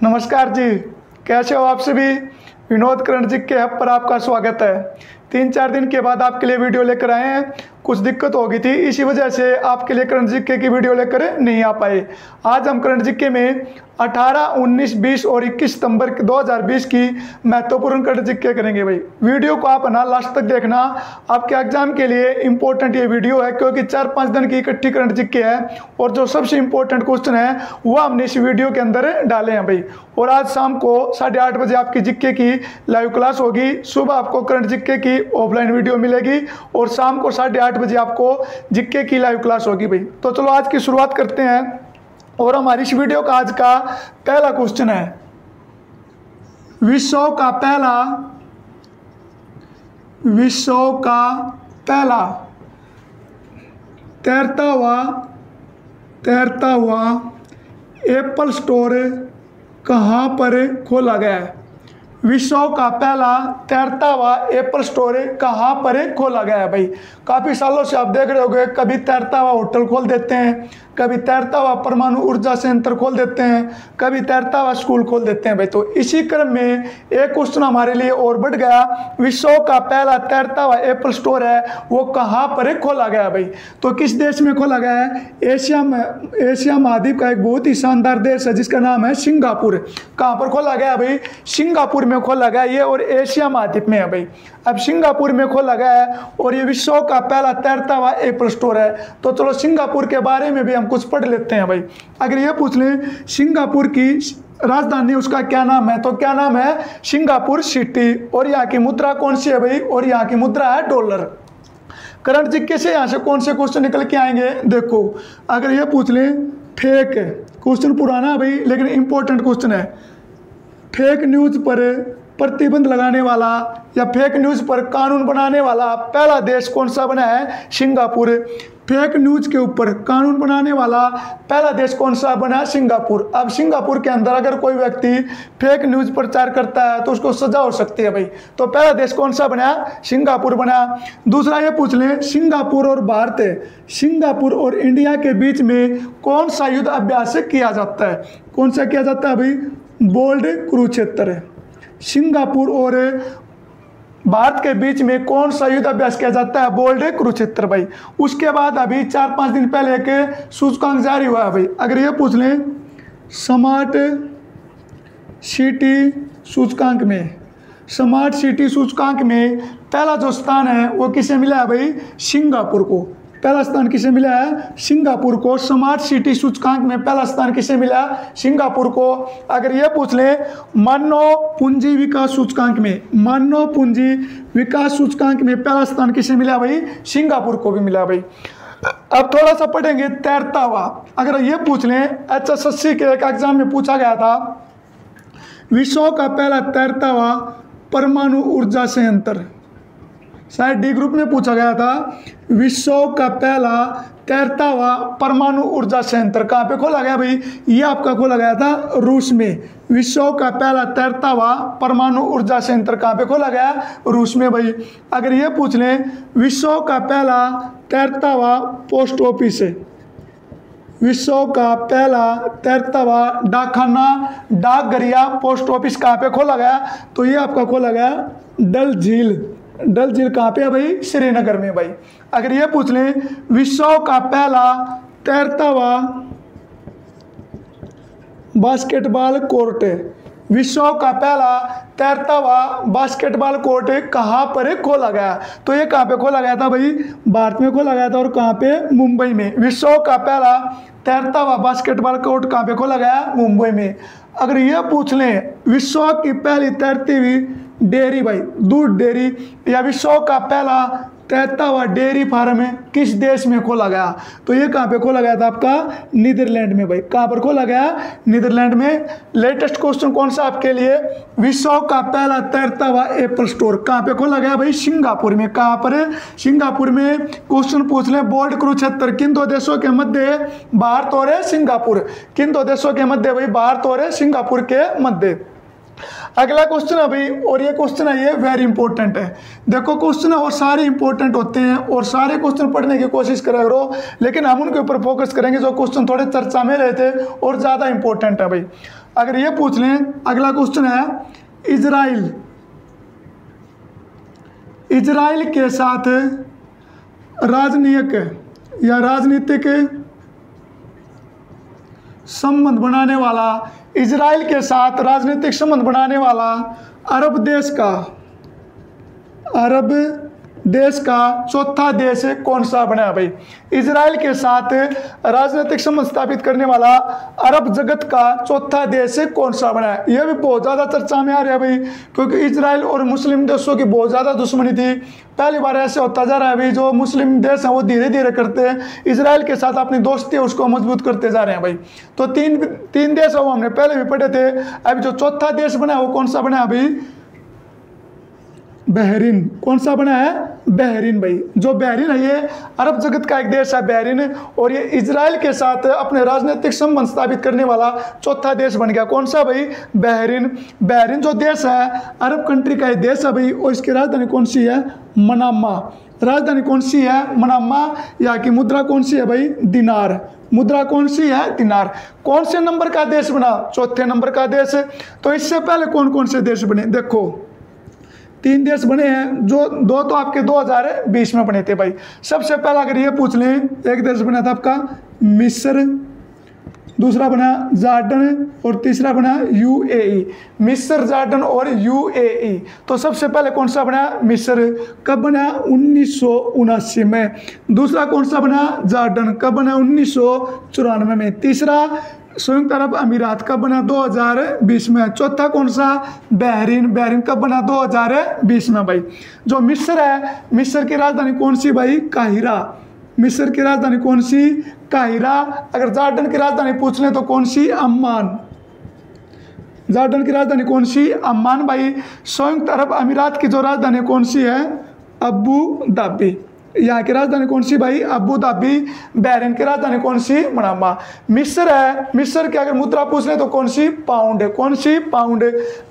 नमस्कार जी, कैसे हो आप सभी। विनोद करण जी के ऐप पर आपका स्वागत है। 3-4 दिन के बाद आपके लिए वीडियो लेकर आए हैं। कुछ दिक्कत हो गई थी, इसी वजह से आपके लिए करंट जीके की वीडियो लेकर नहीं आ पाए। आज हम करंट जीके में 18, 19, 20 और 21 सितंबर 2020 की महत्वपूर्ण करंट जीके करेंगे। भाई वीडियो को आप ना लास्ट तक देखना, आपके एग्जाम के लिए इंपॉर्टेंट ये वीडियो है, क्योंकि 4-5 दिन की इकट्ठी करंट जीके है और जो सबसे इंपॉर्टेंट क्वेश्चन है वो हमने इस वीडियो के अंदर डाले हैं भाई। और आज शाम को 8:30 बजे आपकी जीके की लाइव क्लास होगी। सुबह आपको करंट जीके की ऑफलाइन वीडियो मिलेगी और शाम को 8:30 बजे आपको जीके की लाइव क्लास होगी भाई। तो चलो आज की शुरुआत करते हैं। और हमारी इस वीडियो का आज का पहला क्वेश्चन है, विश्व का पहला तैरता हुआ एप्पल स्टोर कहाँ पर खोला गया है। विश्व का पहला तैरता हुआ एप्पल स्टोर कहाँ पर खोला गया है भाई। काफ़ी सालों से आप देख रहे होंगे, कभी तैरता हुआ होटल खोल देते हैं, कभी तैरता हुआ परमाणु ऊर्जा संयंत्र खोल देते हैं, कभी तैरता हुआ स्कूल खोल देते हैं भाई। तो इसी क्रम में एक क्वेश्चन हमारे लिए और बढ़ गया, विश्व का पहला तैरता हुआ एप्पल स्टोर है वो कहाँ पर खोला गया भाई। तो किस देश में खोला गया है। एशिया महाद्वीप का एक बहुत ही शानदार देश है जिसका नाम है सिंगापुर। कहाँ पर खोला गया भाई, सिंगापुर में खोला गया ये, और एशिया महाद्वीप में है भाई। अब सिंगापुर में खोला गया है और ये विश्व का पहला तैरता हुआ एप्पल स्टोर है। तो चलो सिंगापुर के बारे में भी हम कुछ पढ़ लेते हैं भाई। अगर ये पूछ लें सिंगापुर की राजधानी उसका क्या नाम है, तो क्या नाम है, सिंगापुर सिटी। और यहाँ की मुद्रा कौन सी है भाई, और यहाँ की मुद्रा है डॉलर। करंट जीके से यहाँ से कौन से क्वेश्चन निकल के आएंगे, देखो अगर ये पूछ लें फेक, क्वेश्चन पुराना है भाई लेकिन इंपॉर्टेंट क्वेश्चन है, फेक न्यूज़ पर प्रतिबंध लगाने वाला या फेक न्यूज़ पर कानून बनाने वाला पहला देश कौन सा बना है, सिंगापुर। फेक न्यूज़ के ऊपर कानून बनाने वाला पहला देश कौन सा बना है, सिंगापुर। अब सिंगापुर के अंदर अगर कोई व्यक्ति फेक न्यूज़ प्रचार करता है तो उसको सजा हो सकती है भाई। तो पहला देश कौन सा बना, सिंगापुर बना। दूसरा ये पूछ लें, सिंगापुर और इंडिया के बीच में कौन सा युद्ध अभ्यास किया जाता है, कौन सा किया जाता है भाई, बोल्ड कुरुक्षेत्र। सिंगापुर और भारत के बीच में कौन सा युद्ध अभ्यास किया जाता है, बोल्ड कुरुक्षेत्र भाई। उसके बाद अभी 4-5 दिन पहले एक सूचकांक जारी हुआ है भाई। अगर ये पूछ लें स्मार्ट सिटी सूचकांक में पहला जो स्थान है वो किसे मिला है भाई, सिंगापुर को। पहला स्थान किसे मिला है, सिंगापुर को। स्मार्ट सिटी सूचकांक में पहला स्थान किसे मिला, सिंगापुर को। अगर ये पूछ ले मानव पूंजी विकास सूचकांक में पहला स्थान किसे मिला भाई, सिंगापुर को भी मिला भाई। अब थोड़ा सा पढ़ेंगे तैरता हुआ। अगर ये पूछ लें HSSC के एक एग्जाम में पूछा गया था, विश्व का पहला तैरता हुआ परमाणु ऊर्जा संयंत्र, शायद डी ग्रुप में पूछा गया था, विश्व का पहला तैरता हुआ परमाणु ऊर्जा संयंत्र कहाँ पे खोला गया भाई, ये आपका खोला गया था रूस में। विश्व का पहला तैरता हुआ परमाणु ऊर्जा संयंत्र कहाँ पे खोला गया, रूस में भाई। अगर ये पूछ लें विश्व का पहला तैरता हुआ पोस्ट ऑफिस है, विश्व का पहला तैरता हुआ डाकखाना, डाकघरिया, पोस्ट ऑफिस कहाँ पे खोला गया, तो ये आपका खोला गया डल झील कहाँ पे है भाई, श्रीनगर में भाई। अगर ये पूछ लें विश्व का पहला तैरता हुआ बास्केटबॉल कोर्ट, विश्व का पहला तैरता हुआ बास्केटबॉल कोर्ट कहाँ पर खोला गया, तो ये कहाँ पे खोला गया था भाई, भारत में खोला गया था। और कहाँ पे, मुंबई में। विश्व का पहला तैरता हुआ बास्केटबॉल कोर्ट कहाँ पे खोला गया, मुंबई में। अगर ये पूछ लें विश्व की पहली तैरती हुई डेयरी भाई, दूध डेयरी, या विश्व का पहला तैरता हुआ डेयरी फार्म किस देश में खोला गया, तो ये कहाँ पे खोला गया था आपका, नीदरलैंड में भाई। कहाँ पर खोला गया, नीदरलैंड में। लेटेस्ट क्वेश्चन कौन सा आपके लिए, विश्व का पहला तैरता हुआ एप्पल स्टोर कहाँ पे खोला गया भाई, सिंगापुर में। कहाँ पर, सिंगापुर में। क्वेश्चन पूछ लें बोल्ड कुरुक्षेत्र किन दो देशों के मध्य, भारत और सिंगापुर। किन दो देशों के मध्य भाई, भारत और सिंगापुर के मध्य। अगला क्वेश्चन है भाई, और ये क्वेश्चन है, ये वेरी इंपॉर्टेंट है। देखो क्वेश्चन और सारे इंपॉर्टेंट होते हैं और सारे क्वेश्चन पढ़ने की कोशिश करा करो, लेकिन हम उनके ऊपर फोकस करेंगे जो क्वेश्चन थोड़े चर्चा में रहते और ज़्यादा इंपॉर्टेंट है भाई। अगर ये पूछ लें, अगला क्वेश्चन है इजराइल के साथ राजनीतिक संबंध बनाने वाला, इजराइल के साथ राजनीतिक संबंध बनाने वाला अरब देश का चौथा देश कौन सा बना भाई? इजराइल के साथ राजनीतिक संबंध स्थापित करने वाला अरब जगत का चौथा देश कौन सा बना है? यह भी बहुत ज़्यादा चर्चा में आ रहा है भाई, क्योंकि इजराइल और मुस्लिम देशों की बहुत ज़्यादा दुश्मनी थी। पहली बार ऐसे होता जा रहा है भाई, जो मुस्लिम देश हैं वो धीरे धीरे करते हैं इजराइल के साथ अपनी दोस्ती है उसको मजबूत करते जा रहे हैं भाई। तो तीन देश है वो हमने पहले भी पढ़े थे। अभी जो चौथा देश बना है वो कौन सा बना है भाई? बहरीन। कौन सा बना है? बहरीन भाई। जो बहरीन है ये अरब जगत का एक देश है बहरीन, और ये इजराइल के साथ अपने राजनीतिक संबंध स्थापित करने वाला चौथा देश बन गया। कौन सा भाई? बहरीन। बहरीन जो देश है अरब कंट्री का एक देश है भाई, और इसकी राजधानी कौन सी है? मनामा। राजधानी कौन सी है? मनामा। यहाँ की मुद्रा कौन सी है भाई? दिनार। मुद्रा कौन सी है? दिनार। कौन से नंबर का देश बना? चौथे नंबर का देश। तो इससे पहले कौन कौन से देश बने? देखो 3 देश बने हैं, जो 2 तो आपके 2020 में बने थे भाई। सबसे पहला अगर ये पूछ लें, एक देश बना था आपका मिस्र, दूसरा बना जॉर्डन और तीसरा बना यूएई। मिस्र, जॉर्डन और यूएई। तो सबसे पहले कौन सा बना? मिस्र। कब बना? 1979 में। दूसरा कौन सा बना? जॉर्डन। कब बना? 1994 में। तीसरा संयुक्त अरब अमीरात। कब बना? 2020 में। चौथा कौन सा? बहरीन। बहरीन कब बना? 2020 में भाई। जो मिस्र है, मिस्र की राजधानी कौन सी भाई? काहिरा। मिस्र की राजधानी कौन सी? काहिरा। अगर जॉर्डन की राजधानी पूछ लें तो कौन सी? अम्मान। जॉर्डन की राजधानी कौन सी? अम्मान भाई। संयुक्त अरब अमीरात की जो राजधानी कौन सी है? Abu Dhabi. यहाँ की राजधानी कौन सी भाई? Abu Dhabi. बहरीन की राजधानी कौन सी? मनामा। मिस्र है, मिस्र की अगर मुद्रा पूछ ले तो कौन सी? पाउंड है। कौन सी? पाउंड।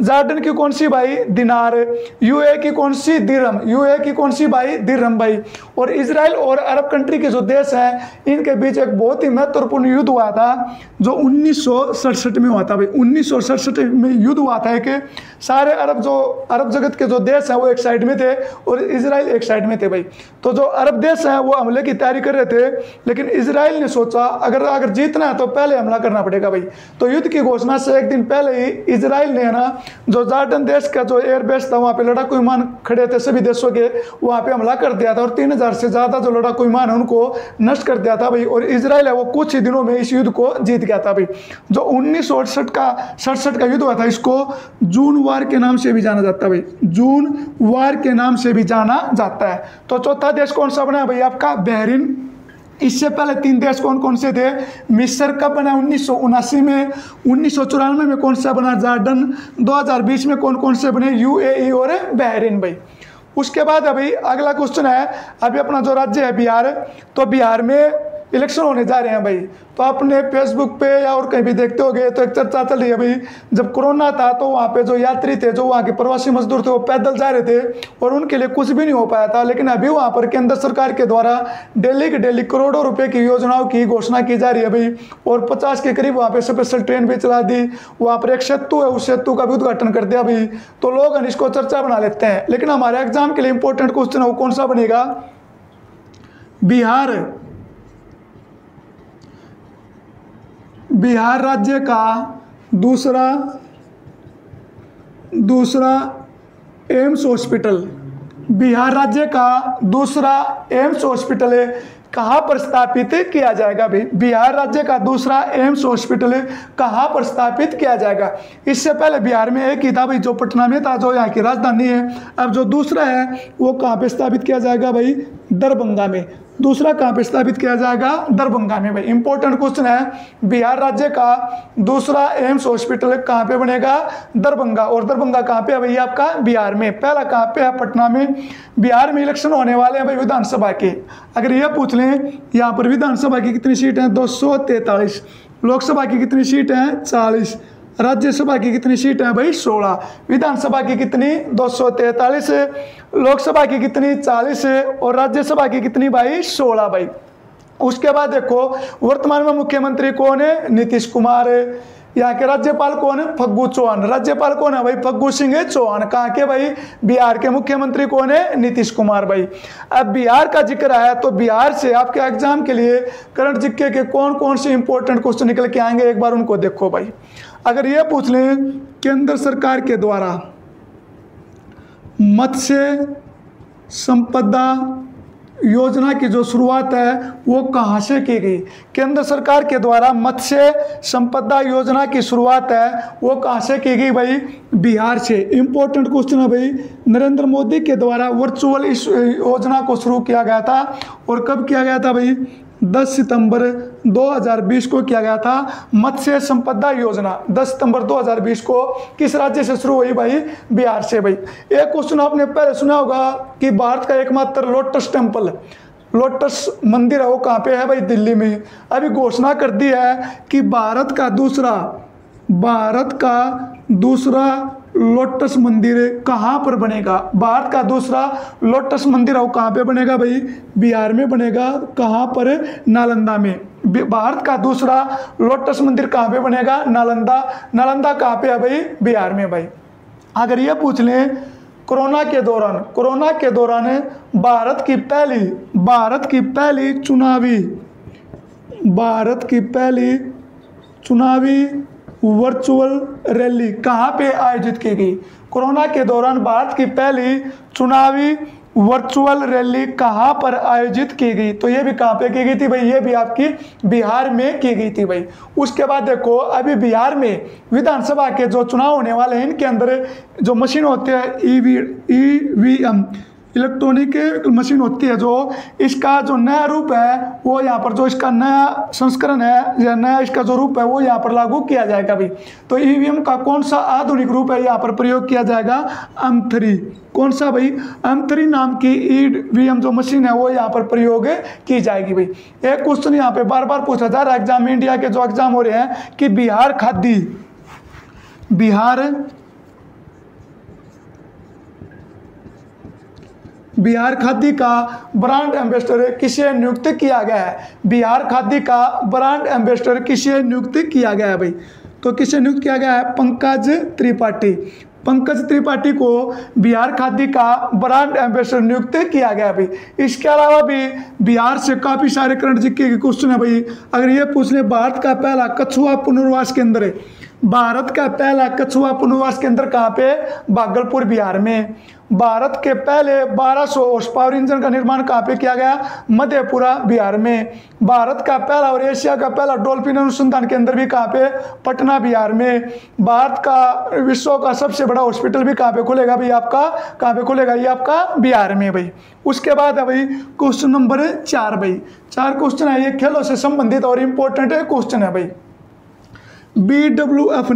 जॉर्डन की कौन सी भाई? दिनार। यूए की कौन सी? दिरहम। यूए की कौन सी भाई? दिरहम भाई। और इजराइल और अरब कंट्री के जो देश हैं इनके बीच एक बहुत ही महत्वपूर्ण युद्ध हुआ था, जो 1967 में हुआ था भाई। 1967 में युद्ध हुआ था कि सारे अरब जगत के जो देश हैं वो एक साइड में थे और इजराइल एक साइड में थे भाई। तो जो अरब देश हैं वो हमले की तैयारी कर रहे थे, लेकिन इजराइल ने सोचा अगर जीतना है तो पहले हमला करना पड़ेगा भाई। तो युद्ध की घोषणा से एक दिन पहले ही इजराइल ने ना जो जॉर्डन देश का जो एयरबेस था वहाँ पे लड़ाकू विमान खड़े थे सभी देशों के, वहाँ पे हमला कर दिया था और 3000 से ज़्यादा जो लड़ाकू विमान है उनको नष्ट कर दिया था भाई। और इजराइल है वो कुछ ही दिनों में इस युद्ध को जीत गया था भाई। जो 1967 का युद्ध हुआ था इसको जून वार के नाम से भी जाना जाता है भाई। जून वार के नाम से भी जाना जाता है। तो चौथा देश कौन सा बना भाई? आपका बहरीन। इससे पहले 3 देश कौन कौन से थे? मिस्र कब बना? 1979 में। 1994 में कौन सा बना? जॉर्डन। 2020 में कौन कौन से बने? यूएई और बहरीन भाई। उसके बाद अभी अगला क्वेश्चन है, अभी अपना जो राज्य है बिहार, तो बिहार में इलेक्शन होने जा रहे हैं भाई। तो आपने फेसबुक पे या और कहीं भी देखते होंगे तो एक चर्चा चल रही है भाई, जब कोरोना था तो वहाँ पे जो यात्री थे, जो वहाँ के प्रवासी मजदूर थे, वो पैदल जा रहे थे और उनके लिए कुछ भी नहीं हो पाया था। लेकिन अभी वहाँ पर केंद्र सरकार के द्वारा डेली के डेली करोड़ों रुपए की योजनाओं की घोषणा की जा रही है भाई। और 50 के करीब वहाँ पे स्पेशल ट्रेन भी चला दी। वहाँ पर एक सेतु है, उस सेतु का भी उद्घाटन कर दिया भाई। तो लोग इसको चर्चा बना लेते हैं। लेकिन हमारे एग्जाम के लिए इंपॉर्टेंट क्वेश्चन है वो कौन सा बनेगा? बिहार राज्य का दूसरा एम्स हॉस्पिटल, बिहार राज्य का दूसरा एम्स हॉस्पिटल कहाँ पर स्थापित किया जाएगा भाई? बिहार राज्य का दूसरा एम्स हॉस्पिटल कहाँ पर स्थापित किया जाएगा? इससे पहले बिहार में एक ही था भाई, जो पटना में था, जो यहाँ की राजधानी है। अब जो दूसरा है वो कहाँ पे स्थापित किया जाएगा भाई? दरभंगा में। दूसरा कहाँ पे स्थापित किया जाएगा? दरभंगा में भाई। इंपॉर्टेंट क्वेश्चन है, बिहार राज्य का दूसरा एम्स हॉस्पिटल कहाँ पे बनेगा? दरभंगा। और दरभंगा कहाँ पे है भाई? आपका बिहार में। पहला कहाँ पे है? पटना में। बिहार में इलेक्शन होने वाले हैं भाई विधानसभा के। अगर ये पूछ लें यहाँ पर विधानसभा की कितनी सीट है? 243। लोकसभा की कितनी सीट है? 40। राज्यसभा की कितनी सीट है भाई? 16। विधानसभा की कितनी? 243। लोकसभा की कितनी? 40। और राज्यसभा की कितनी भाई? 16 भाई। उसके बाद देखो वर्तमान में मुख्यमंत्री कौन है? नीतीश कुमार। यहाँ के राज्यपाल कौन है? फग्गू चौहान। राज्यपाल कौन है भाई? फग्गू सिंह चौहान। कहाँ के भाई? बिहार के। मुख्यमंत्री कौन है? नीतीश कुमार भाई। अब बिहार का जिक्र आया तो बिहार से आपके एग्जाम के लिए करंट जीके के कौन कौन से इंपॉर्टेंट क्वेश्चन निकल के आएंगे, एक बार उनको देखो भाई। अगर ये पूछ लें केंद्र सरकार के द्वारा मत्स्य संपदा योजना की जो शुरुआत है वो कहाँ से की गई? केंद्र सरकार के द्वारा मत्स्य संपदा योजना की शुरुआत है वो कहाँ से की गई भाई? बिहार से। इंपॉर्टेंट क्वेश्चन है भाई। नरेंद्र मोदी के द्वारा वर्चुअल इस योजना को शुरू किया गया था और कब किया गया था भाई? 10 सितंबर 2020 को किया गया था मत्स्य संपदा योजना। 10 सितंबर 2020 को किस राज्य से शुरू हुई भाई? बिहार से भाई। एक क्वेश्चन आपने पहले सुना होगा कि भारत का एकमात्र लोटस टेम्पल, लोटस मंदिर है वो कहाँ पे है भाई? दिल्ली में। अभी घोषणा कर दी है कि भारत का दूसरा लोटस मंदिर कहाँ पर बनेगा? भारत का दूसरा लोटस मंदिर है वो कहाँ पे बनेगा भाई? बिहार में बनेगा। कहाँ पर? नालंदा में। भारत का दूसरा लोटस मंदिर कहाँ पे बनेगा? नालंदा। नालंदा कहाँ पे है भाई? बिहार में भाई। अगर ये पूछ लें कोरोना के दौरान भारत की पहली चुनावी वर्चुअल रैली कहाँ पे आयोजित की गई? कोरोना के दौरान भारत की पहली चुनावी वर्चुअल रैली कहाँ पर आयोजित की गई? तो ये भी कहाँ पे की गई थी भाई? ये भी आपकी बिहार में की गई थी भाई। उसके बाद देखो अभी बिहार में विधानसभा के जो चुनाव होने वाले हैं इनके अंदर जो मशीन होते हैं ईवीएम, इलेक्ट्रॉनिक मशीन होती है, जो इसका जो नया रूप है वो यहाँ पर, जो इसका नया संस्करण है या नया इसका जो रूप है वो यहाँ पर लागू किया जाएगा भाई। तो ईवीएम का कौन सा आधुनिक रूप है यहाँ पर प्रयोग किया जाएगा? M3। कौन सा भाई? M3 नाम की ईवीएम जो मशीन है वो यहाँ पर प्रयोग की जाएगी भाई। एक क्वेश्चन यहाँ पे बार बार पूछा जा रहा है एग्जाम में, इंडिया के जो एग्जाम हो रहे हैं कि बिहार खादी का ब्रांड एम्बेसडर किसे नियुक्त किया गया है? बिहार खादी का ब्रांड एम्बेसडर किसे नियुक्त किया गया है भाई? तो किसे नियुक्त किया गया है? पंकज त्रिपाठी को बिहार खादी का ब्रांड एम्बेसडर नियुक्त किया गया है भाई। इसके अलावा भी बिहार से काफ़ी सारे करंट जीके के क्वेश्चन है भाई। अगर ये पूछ ले भारत का पहला कछुआ पुनर्वास केंद्र कहाँ पे? भागलपुर बिहार में। भारत के पहले 1200 हॉर्स पावर इंजन का निर्माण कहाँ पे किया गया? मधेपुरा बिहार में। भारत का पहला और एशिया का पहला डॉल्फिन अनुसंधान केंद्र भी कहाँ पे? पटना बिहार में। भारत का विश्व का सबसे बड़ा हॉस्पिटल भी कहाँ पे खुलेगा भाई? आपका कहाँ पे खुलेगा? ये आपका बिहार में भाई। उसके बाद है भाई क्वेश्चन नंबर 4 भाई। 4 क्वेश्चन है, ये खेलों से संबंधित और इम्पोर्टेंट क्वेश्चन है भाई। BWF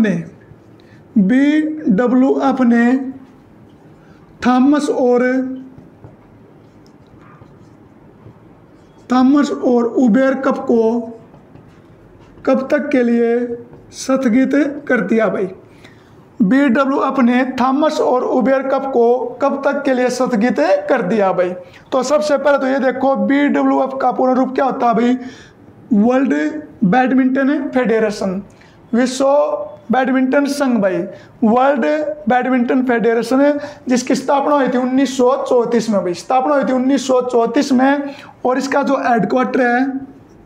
ने थॉमस और उबेर कप को कब तक के लिए स्थगित कर दिया भाई? BWF ने थॉमस और उबेर कप को कब तक के लिए स्थगित कर दिया भाई? तो सबसे पहले तो ये देखो BWF का पूर्ण रूप क्या होता है भाई? वर्ल्ड बैडमिंटन फेडरेशन, विश्व बैडमिंटन संघ भाई। वर्ल्ड बैडमिंटन फेडरेशन जिसकी स्थापना हुई थी 1934 में भाई। स्थापना हुई थी 1934 में और इसका जो हेडक्वार्टर है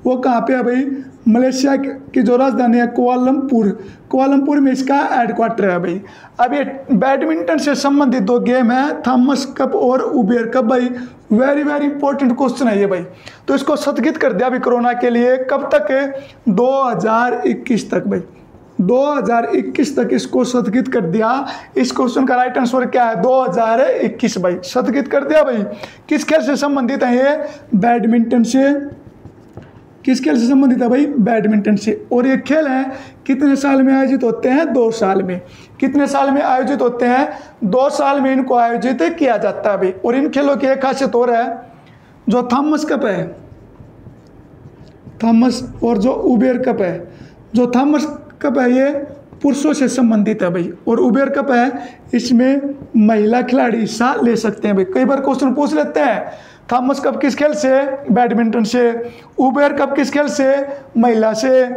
वो कहाँ पे है भाई? मलेशिया की जो राजधानी है कुआलालंपुर में इसका हेडक्वार्टर है भाई। अब ये बैडमिंटन से संबंधित 2 गेम है, थॉमस कप और उबेर कप भाई। वेरी वेरी इंपॉर्टेंट क्वेश्चन है ये भाई। तो इसको स्थगित कर दिया अभी कोरोना के लिए। कब तक? 2021 तक भाई। 2021 तक इसको स्थगित कर दिया। इस क्वेश्चन का राइट आंसर क्या है? 2021 भाई, स्थगित कर दिया भाई। किस खेल से संबंधित है ये? बैडमिंटन से। किस खेल से संबंधित है भाई? बैडमिंटन से। और ये खेल है कितने साल में आयोजित होते हैं? 2 साल में। कितने साल में आयोजित होते हैं? 2 साल में इनको आयोजित किया जाता है भाई। और इन खेलों की एक खासियत और है, जो थॉमस कप है, थॉमस और जो उबेर कप है, जो थॉमस कप है ये पुरुषों से संबंधित है भाई। और उबेर कप है इसमें महिला खिलाड़ी हिस्सा ले सकते हैं भाई। कई बार क्वेश्चन पूछ लेते हैं, थॉमस कप किस खेल से? बैडमिंटन से। उबेर कप किस खेल से? महिला से।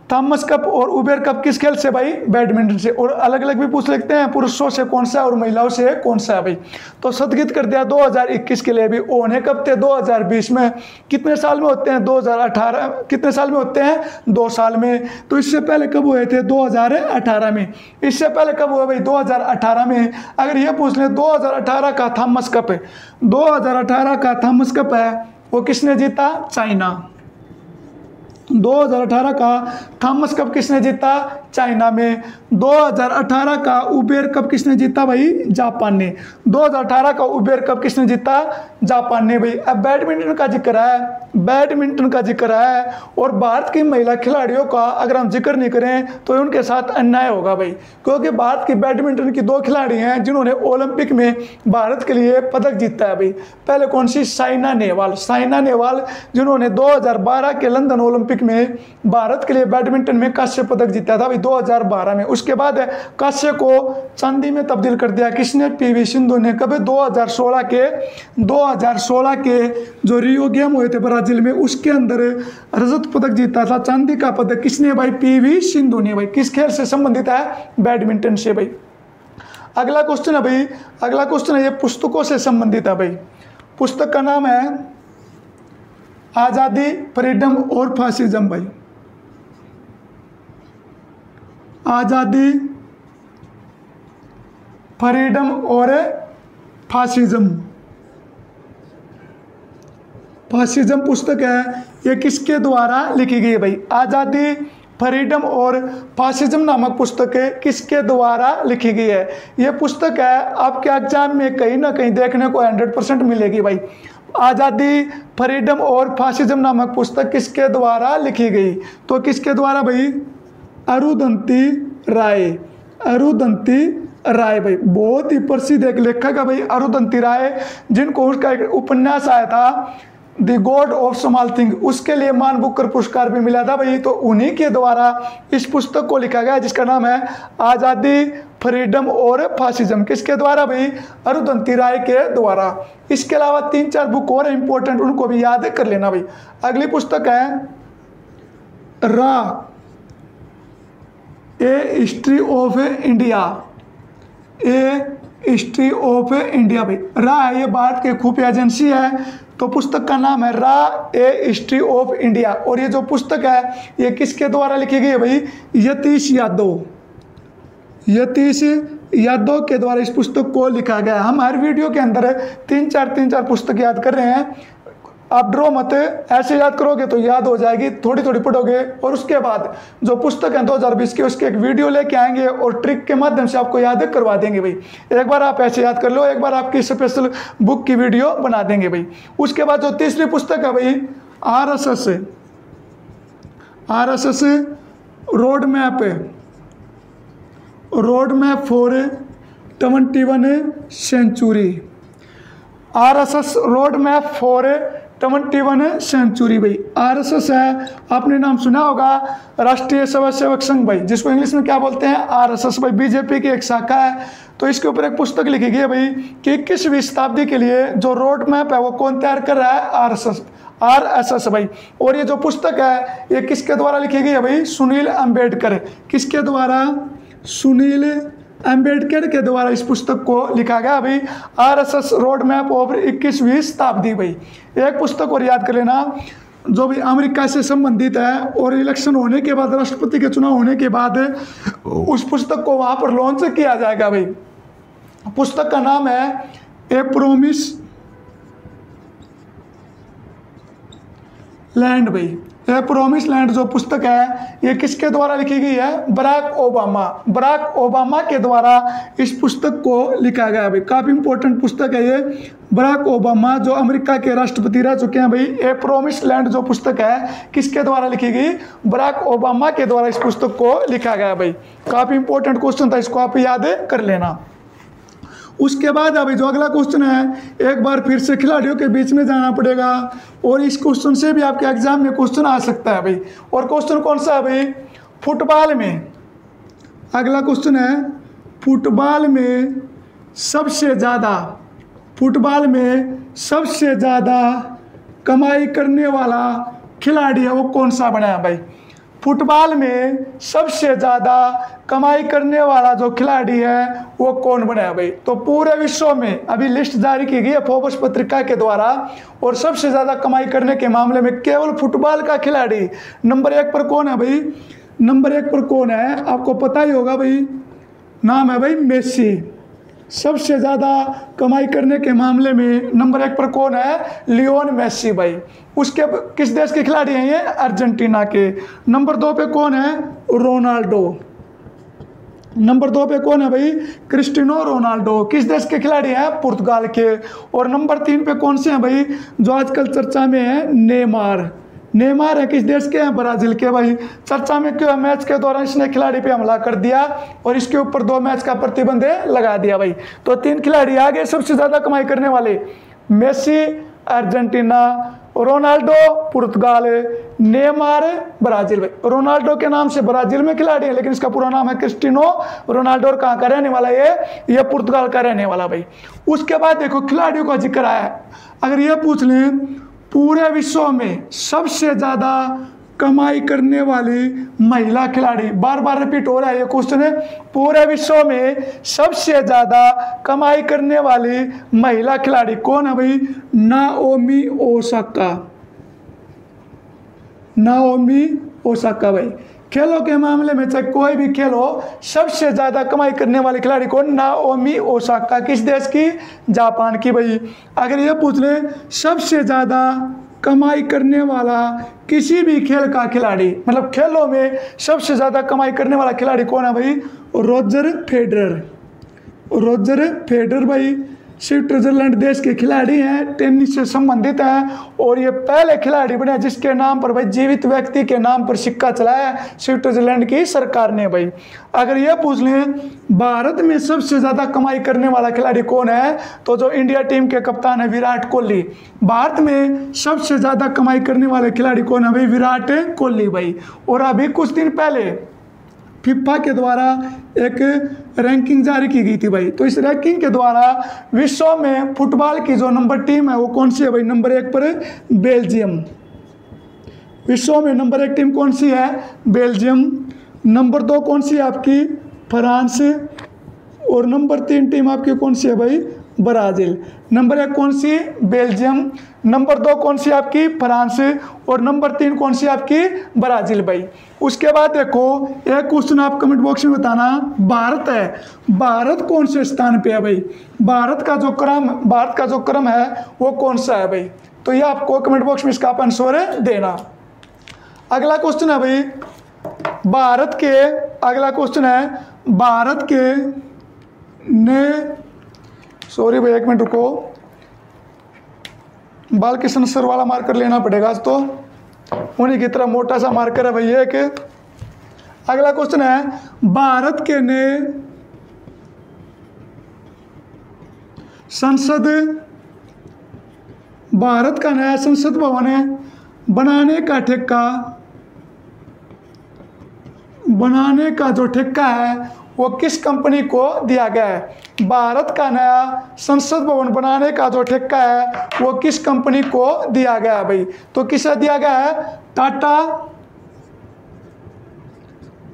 थॉमस कप और उबेर कप किस खेल से भाई? बैडमिंटन से। और अलग अलग भी पूछ लेते हैं, पुरुषों से कौन सा और महिलाओं से कौन सा है भाई। तो स्थगित कर दिया 2021 के लिए भी। ओने कब थे? 2020 में। कितने साल में होते हैं? 2018। कितने साल में होते हैं? 2 साल में। तो इससे पहले कब हुए थे? 2018 में। इससे पहले कब हुआ भाई? 2018 में। अगर ये पूछ ले 2018 का थॉमस कप है, 2018 का थॉमस कप है वो किसने जीता? चाइना। 2018 का थॉमस कप किसने जीता? चाइना में। 2018 का उबेर कप किसने जीता भाई? जापान ने। 2018 का उबेर कप किसने जीता? जापान ने भाई। अब बैडमिंटन का जिक्र है, बैडमिंटन का जिक्र है, और भारत की महिला खिलाड़ियों का अगर हम जिक्र नहीं करें तो उनके साथ अन्याय होगा भाई, क्योंकि भारत की बैडमिंटन की 2 खिलाड़ी हैं जिन्होंने ओलंपिक में भारत के लिए पदक जीता है भाई। पहले कौन सी? साइना नेहवाल। साइना नेहवाल जिन्होंने 2012 के लंदन ओलंपिक में भारत के लिए बैडमिंटन में कांस्य पदक जीता था भाई 2012 में। उसके बाद कांस्य को चांदी में तब्दील कर दिया किसने? पीवी सिंधु ने। कब? 2016 के जो रियो गेम हुए थे ब्राजील में, उसके अंदर रजत पदक जीता था। चांदी का पदक किसने भाई? पीवी सिंधु ने भाई। किस खेल से संबंधित है? बैडमिंटन से भाई। अगला क्वेश्चन है भाई, अगला क्वेश्चन है ये पुस्तकों से संबंधित है भाई। पुस्तक का नाम है आज़ादी, फ्रीडम और फासिज्म भाई। आज़ादी, फ्रीडम और फासिज्म। फासिज्म पुस्तक है, ये किसके द्वारा लिखी गई है भाई? आज़ादी, फ्रीडम और फासिज्म नामक पुस्तक किसके द्वारा लिखी गई है? ये पुस्तक है आपके एग्जाम में कहीं ना कहीं देखने को 100% मिलेगी भाई। आज़ादी, फ्रीडम और फासिज्म नामक पुस्तक किसके द्वारा लिखी गई? तो किसके द्वारा भाई? अरुंधति राय। अरुंधति राय भाई बहुत ही प्रसिद्ध एक लेखक है भाई अरुंधति राय, जिनको उसका एक उपन्यास आया था the God of small thing, उसके लिए मान बुकर पुरस्कार भी मिला था भाई। तो उन्हीं के द्वारा इस पुस्तक को लिखा गया जिसका नाम है आज़ादी, फ्रीडम और फासिज्म। किसके द्वारा भाई? अरुंधति राय के द्वारा। इसके अलावा 3-4 बुक और इंपॉर्टेंट, उनको भी याद कर लेना भाई। अगली पुस्तक है रा, a history of India. A history of India भाई। रा है ये भारत की खुफिया एजेंसी है, तो पुस्तक का नाम है रा, ए हिस्ट्री ऑफ इंडिया। और ये जो पुस्तक है ये किसके द्वारा लिखी गई है भाई? यतीश यादव। यतीश यादव के द्वारा इस पुस्तक को लिखा गया। हम हर वीडियो के अंदर 3-4 पुस्तक याद कर रहे हैं। आप ड्रो मत, ऐसे याद करोगे तो याद हो जाएगी, थोड़ी थोड़ी पढ़ोगे और उसके बाद जो पुस्तक है 2020 की उसके एक वीडियो लेके आएंगे और ट्रिक के माध्यम से आपको याद करवा देंगे भाई। एक बार आप ऐसे याद कर लो, एक बार आपकी स्पेशल बुक की वीडियो बना देंगे भाई। उसके बाद जो तीसरी पुस्तक है भाई RSS road map, road map for 21 century. RSS road map for 21 century भाई। आरएसएस है, आपने नाम सुना होगा, राष्ट्रीय स्वयंसेवक संघ भाई, जिसको इंग्लिश में क्या बोलते हैं? आरएसएस भाई। बीजेपी की एक शाखा है। तो इसके ऊपर एक पुस्तक लिखी गई है भाई कि 21वीं शताब्दी के लिए जो रोड मैप है वो कौन तैयार कर रहा है? आरएसएस भाई। और ये जो पुस्तक है ये किसके द्वारा लिखी गई है भाई? सुनील अंबेडकर। किसके द्वारा? सुनील अंबेडकर के द्वारा इस पुस्तक को लिखा गया भाई, आरएसएस रोड मैप ऑफ 21वीं शताब्दी भाई। एक पुस्तक और याद कर लेना जो भी अमेरिका से संबंधित है, और इलेक्शन होने के बाद, राष्ट्रपति के चुनाव होने के बाद उस पुस्तक को वहां पर लॉन्च किया जाएगा भाई। पुस्तक का नाम है ए प्रोमिस लैंड भाई। ए प्रोमिस लैंड जो पुस्तक है ये किसके द्वारा लिखी गई है? Barack Obama. बराक ओबामा के द्वारा इस पुस्तक को लिखा गया भाई। काफ़ी इंपॉर्टेंट पुस्तक है ये। बराक ओबामा जो अमेरिका के राष्ट्रपति रह चुके हैं भाई। ए प्रोमिस लैंड जो पुस्तक है किसके द्वारा लिखी गई? बराक ओबामा के द्वारा इस पुस्तक को लिखा गया भाई। काफ़ी इंपॉर्टेंट क्वेश्चन था, इसको आप याद कर लेना। उसके बाद अभी जो अगला क्वेश्चन है एक बार फिर से खिलाड़ियों के बीच में जाना पड़ेगा, और इस क्वेश्चन से भी आपके एग्जाम में क्वेश्चन आ सकता है भाई। और क्वेश्चन कौन सा है भाई? फुटबॉल में। अगला क्वेश्चन है फुटबॉल में सबसे ज़्यादा कमाई करने वाला खिलाड़ी है वो कौन सा बना है भाई? फुटबॉल में सबसे ज़्यादा कमाई करने वाला जो खिलाड़ी है वो कौन बना है भाई? तो पूरे विश्व में अभी लिस्ट जारी की गई है फोर्ब्स पत्रिका के द्वारा, और सबसे ज़्यादा कमाई करने के मामले में केवल फुटबॉल का खिलाड़ी नंबर 1 पर कौन है भाई? नंबर 1 पर कौन है आपको पता ही होगा भाई, नाम है भाई मेसी। सबसे ज़्यादा कमाई करने के मामले में नंबर 1 पर कौन है? लियोन मेसी भाई। उसके किस देश के खिलाड़ी हैं ये? अर्जेंटीना के। नंबर 2 पे कौन है? रोनाल्डो। नंबर 2 पे कौन है भाई? Cristiano Ronaldo. किस देश के खिलाड़ी हैं? पुर्तगाल के। और नंबर 3 पे कौन से हैं भाई जो आजकल चर्चा में है? नेमार। नेमार है किस देश के हैं? ब्राजील के भाई। चर्चा में क्यों? मैच के दौरान इसने खिलाड़ी पे हमला कर दिया और इसके ऊपर 2 मैच का प्रतिबंध लगा दिया भाई। तो 3 खिलाड़ी आगे सबसे ज़्यादा कमाई करने वाले, मेसी अर्जेंटीना, रोनाल्डो पुर्तगाल, नेमार ब्राजील भाई। रोनाल्डो के नाम से ब्राजील में खिलाड़ी है, लेकिन इसका पूरा नाम है क्रिस्टियानो रोनाल्डो। और कहाँ का रहने वाला ये पुर्तगाल का रहने वाला भाई। उसके बाद देखो खिलाड़ियों का जिक्र आया, अगर ये पूछ लें पूरे विश्व में सबसे ज़्यादा कमाई करने वाली महिला खिलाड़ी, बार बार रिपीट हो रहा है ये क्वेश्चन है, पूरे विश्व में सबसे ज़्यादा कमाई करने वाली महिला खिलाड़ी कौन है भाई? Naomi Osaka. नाओमी ओसाका भाई। खेलों के मामले में चाहे कोई भी खेल हो, सबसे ज़्यादा कमाई करने वाले खिलाड़ी कौन? Naomi Osaka. किस देश की? जापान की भाई। अगर ये पूछ ले सबसे ज़्यादा कमाई करने वाला किसी भी खेल का खिलाड़ी, मतलब खेलों में सबसे ज़्यादा कमाई करने वाला खिलाड़ी कौन है भाई? Roger Federer. रोजर फेडरर भाई स्विट्जरलैंड देश के खिलाड़ी हैं, टेनिस से संबंधित हैं, और ये पहले खिलाड़ी बने जिसके नाम पर भाई जीवित व्यक्ति के नाम पर सिक्का चलाया स्विट्जरलैंड की सरकार ने भाई। अगर ये पूछ लें भारत में सबसे ज़्यादा कमाई करने वाला खिलाड़ी कौन है, तो जो इंडिया टीम के कप्तान है विराट कोहली। भारत में सबसे ज़्यादा कमाई करने वाले खिलाड़ी कौन है भाई? विराट कोहली भाई। और अभी कुछ दिन पहले फीफा के द्वारा एक रैंकिंग जारी की गई थी भाई। तो इस रैंकिंग के द्वारा विश्व में फुटबॉल की जो नंबर टीम है वो कौन सी है भाई? नंबर 1 पर बेल्जियम। विश्व में नंबर 1 टीम कौन सी है? बेल्जियम। नंबर 2 कौन सी है आपकी? फ्रांस। और नंबर 3 टीम आपकी कौन सी है भाई? ब्राज़ील। नंबर 1 कौन सी? बेल्जियम। नंबर 2 कौन सी आपकी? फ्रांस। और नंबर 3 कौन सी आपकी? ब्राज़ील भाई। उसके बाद देखो एक क्वेश्चन आप कमेंट बॉक्स में बताना, भारत है, भारत कौन से स्थान पे है भाई? भारत का जो क्रम है वो कौन सा है भाई? तो ये आपको कमेंट बॉक्स में इसका आप आंसर देना। अगला क्वेश्चन है भाई अगला क्वेश्चन है भारत के ने सॉरी भाई 1 मिनट रुको, बालकृष्ण सर वाला मार्कर लेना पड़ेगा आज, तो उन्हीं की तरह मोटा सा मार्कर है भाई एक। अगला क्वेश्चन है भारत के नए संसद, भारत का नया संसद भवन है बनाने का जो ठेका है वो किस कंपनी को दिया गया है? भारत का नया संसद भवन बनाने का जो ठेका है वो किस कंपनी को दिया गया है भाई? तो किसे दिया गया है? Tata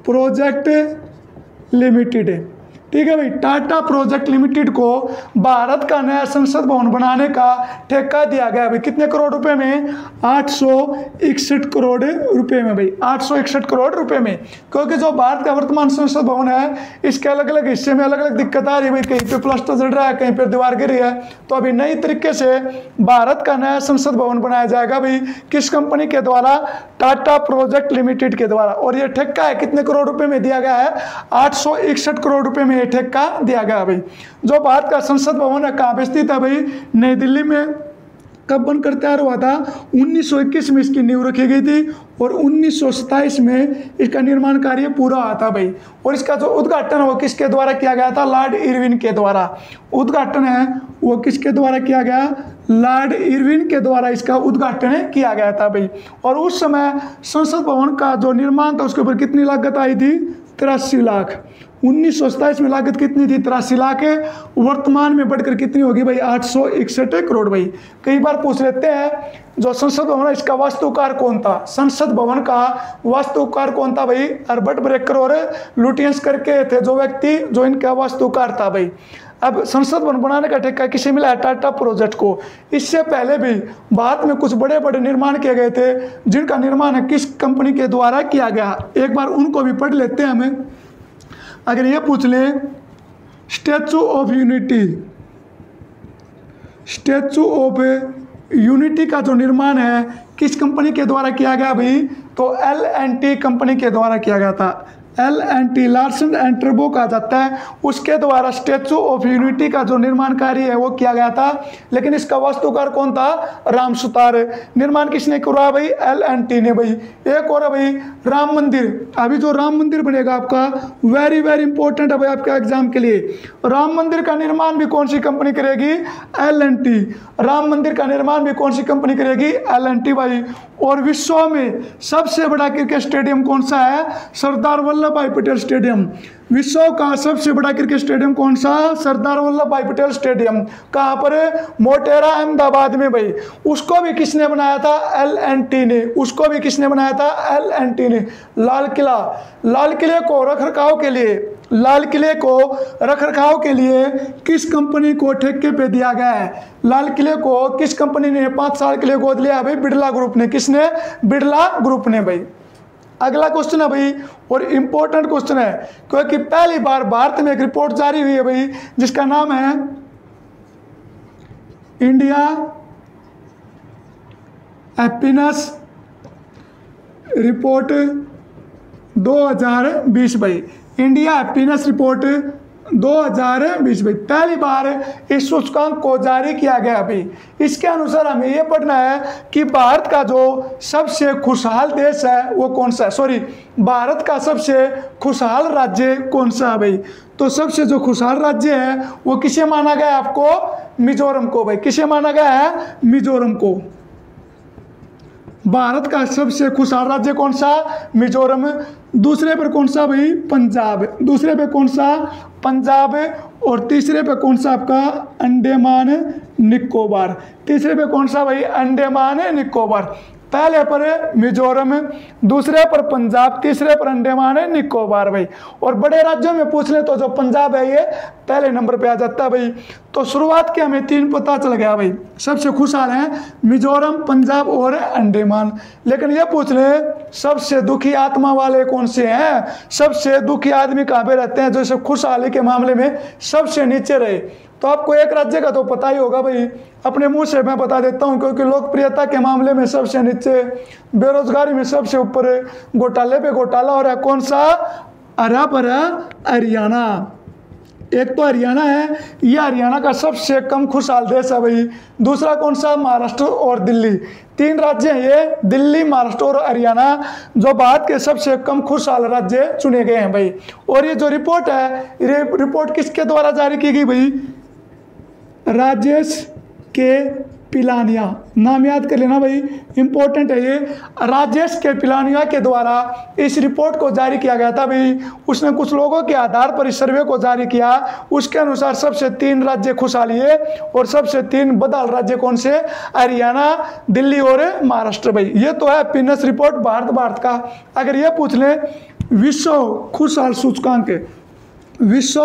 project limited. ठीक है भाई, टाटा प्रोजेक्ट लिमिटेड को भारत का नया संसद भवन बनाने का ठेका दिया गया भाई। कितने करोड़ रुपए में? 861 करोड़ रुपए में भाई, 861 करोड़ रुपए में। क्योंकि जो भारत का वर्तमान संसद भवन है इसके अलग अलग हिस्से में अलग अलग दिक्कत आ रही है भाई, कहीं पे प्लास्टर जड़ रहा है, कहीं पर दीवार गिरी है। तो अभी नई तरीके से भारत का नया संसद भवन बनाया जाएगा भाई, किस कंपनी के द्वारा? टाटा प्रोजेक्ट लिमिटेड के द्वारा। और ये ठेका है कितने करोड़ रुपए में दिया गया है? 861 करोड़ रुपए में ठेका दिया गया भाई। जो भारत का संसद भवन है कहाँ पे स्थित है भाई? नई दिल्ली में। कब बनकर तैयार हुआ था? 1921 में इसकी नींव रखी गई थी और 1927 में इसका निर्माण कार्य पूरा हुआ था भाई। और इसका जो उद्घाटन है वो किसके द्वारा किया गया था? लॉर्ड इरविन के द्वारा। उद्घाटन है वो किसके द्वारा किया गया? लॉर्ड इरविन के द्वारा इसका उद्घाटन किया गया था भाई। और उस समय संसद भवन का जो निर्माण था उसके ऊपर कितनी लागत आई थी? 83 लाख। 1927 में लागत कितनी थी? 83 लाख। वर्तमान में बढ़कर कितनी होगी भाई? 861 करोड़ भाई। कई बार पूछ लेते हैं जो संसद भवन है इसका वास्तुकार कौन था? संसद भवन का वास्तुकार कौन था भाई? हर्बर्ट ब्रेकर और लुटियंस करके थे जो व्यक्ति जो इनका वास्तुकार था भाई। अब संसद भवन बनाने का ठेका किसे मिला है? टाटा प्रोजेक्ट को। इससे पहले भी भारत में कुछ बड़े बड़े निर्माण किए गए थे जिनका निर्माण है किस कंपनी के द्वारा किया गया, एक बार उनको भी पढ़ लेते हैं हमें। अगर ये पूछ ले statue of unity, statue of unity का जो निर्माण है किस कंपनी के द्वारा किया गया भाई? तो L&T कंपनी के द्वारा किया गया था। L&T लार्सन एंड टर्बो कहा जाता है, उसके द्वारा स्टैचू ऑफ यूनिटी का जो निर्माण कार्य है वो किया गया था। लेकिन इसका वास्तुकार कौन था? राम सुतार। निर्माण किसने करवाया भाई? L&T ने भाई। एक और है भाई राम मंदिर। अभी जो राम मंदिर बनेगा आपका वेरी वेरी इंपॉर्टेंट है भाई आपके एग्जाम के लिए। राम मंदिर का निर्माण भी कौन सी कंपनी करेगी? L&T। राम मंदिर का निर्माण भी कौन सी कंपनी करेगी? L&T भाई। और विश्व में सबसे बड़ा क्रिकेट स्टेडियम कौन सा है? सरदार वल्लभ भाई पटेल स्टेडियम। विश्व का सबसे बड़ा क्रिकेट स्टेडियम कौन सा? सरदार वल्लभ भाई पटेल स्टेडियम। कहाँ पर? मोटेरा अहमदाबाद में भाई। उसको भी किसने बनाया था? L&T ने। उसको भी किसने बनाया था? L&T ने। लाल किला, लाल किले को रखरखाव के लिए, लाल किले को रखरखाव के लिए किस कंपनी को ठेके पे दिया गया है? लाल किले को किस कंपनी ने 5 साल के लिए गोद लिया भाई? बिड़ला ग्रुप ने। किसने? बिड़ला ग्रुप ने भाई। अगला क्वेश्चन है भाई और इंपॉर्टेंट क्वेश्चन है क्योंकि पहली बार भारत में एक रिपोर्ट जारी हुई है भाई जिसका नाम है इंडिया हैप्पीनेस रिपोर्ट 2020 भाई। इंडिया हैप्पीनेस रिपोर्ट 2020 भाई। पहली बार इस सूचकांक को जारी किया गया भाई। इसके अनुसार हमें यह पढ़ना है कि भारत का जो सबसे खुशहाल देश है वो कौन सा है, सॉरी भारत का सबसे खुशहाल राज्य कौन सा है भाई? तो सबसे जो खुशहाल राज्य है वो किसे माना गया है आपको? मिजोरम को भाई। किसे माना गया है? मिजोरम को। भारत का सबसे खुशहाल राज्य कौन सा? मिजोरम। दूसरे पर कौन सा भाई? पंजाब। दूसरे पे कौन सा? पंजाब। और तीसरे पे कौन सा आपका? अंडमान निकोबार। तीसरे पे कौन सा भाई? अंडमान निकोबार। पहले पर मिजोरम, दूसरे पर पंजाब, तीसरे पर अंडमान निकोबार भाई। और बड़े राज्यों में पूछ ले तो जो पंजाब है ये पहले नंबर पे आ जाता है भाई। तो शुरुआत के हमें 3 पता चल गया भाई। सबसे खुशहाल हैं मिजोरम, पंजाब और अंडमान। लेकिन ये पूछ ले सबसे दुखी आत्मा वाले कौन से हैं? सबसे दुखी आदमी कहाँ पे रहते हैं जैसे खुशहाली के मामले में सबसे नीचे रहे? तो आपको एक राज्य का तो पता ही होगा भाई, अपने मुंह से मैं बता देता हूं क्योंकि लोकप्रियता के मामले में सबसे नीचे, बेरोजगारी में सबसे ऊपर, घोटाले पे घोटाला हो रहा है। कौन सा? हरा भरा हरियाणा। एक तो हरियाणा है, ये हरियाणा का सबसे कम खुशहाल देश है भाई। दूसरा कौन सा? महाराष्ट्र और दिल्ली। 3 राज्य हैं ये, दिल्ली, महाराष्ट्र और हरियाणा, जो भारत के सबसे कम खुशहाल राज्य चुने गए हैं भाई। और ये जो रिपोर्ट है, ये रिपोर्ट किसके द्वारा जारी की गई भाई? राजेश के पिलानिया। नाम याद कर लेना भाई, इंपॉर्टेंट है ये। राजेश के पिलानिया के द्वारा इस रिपोर्ट को जारी किया गया था भाई। उसने कुछ लोगों के आधार पर इस सर्वे को जारी किया। उसके अनुसार सबसे 3 राज्य खुशहाली है और सबसे 3 बदहाल राज्य कौन से? हरियाणा, दिल्ली और महाराष्ट्र भाई। ये तो है हैप्पीनेस रिपोर्ट भारत का। अगर ये पूछ ले विश्व खुशहाल सूचकांक, विश्व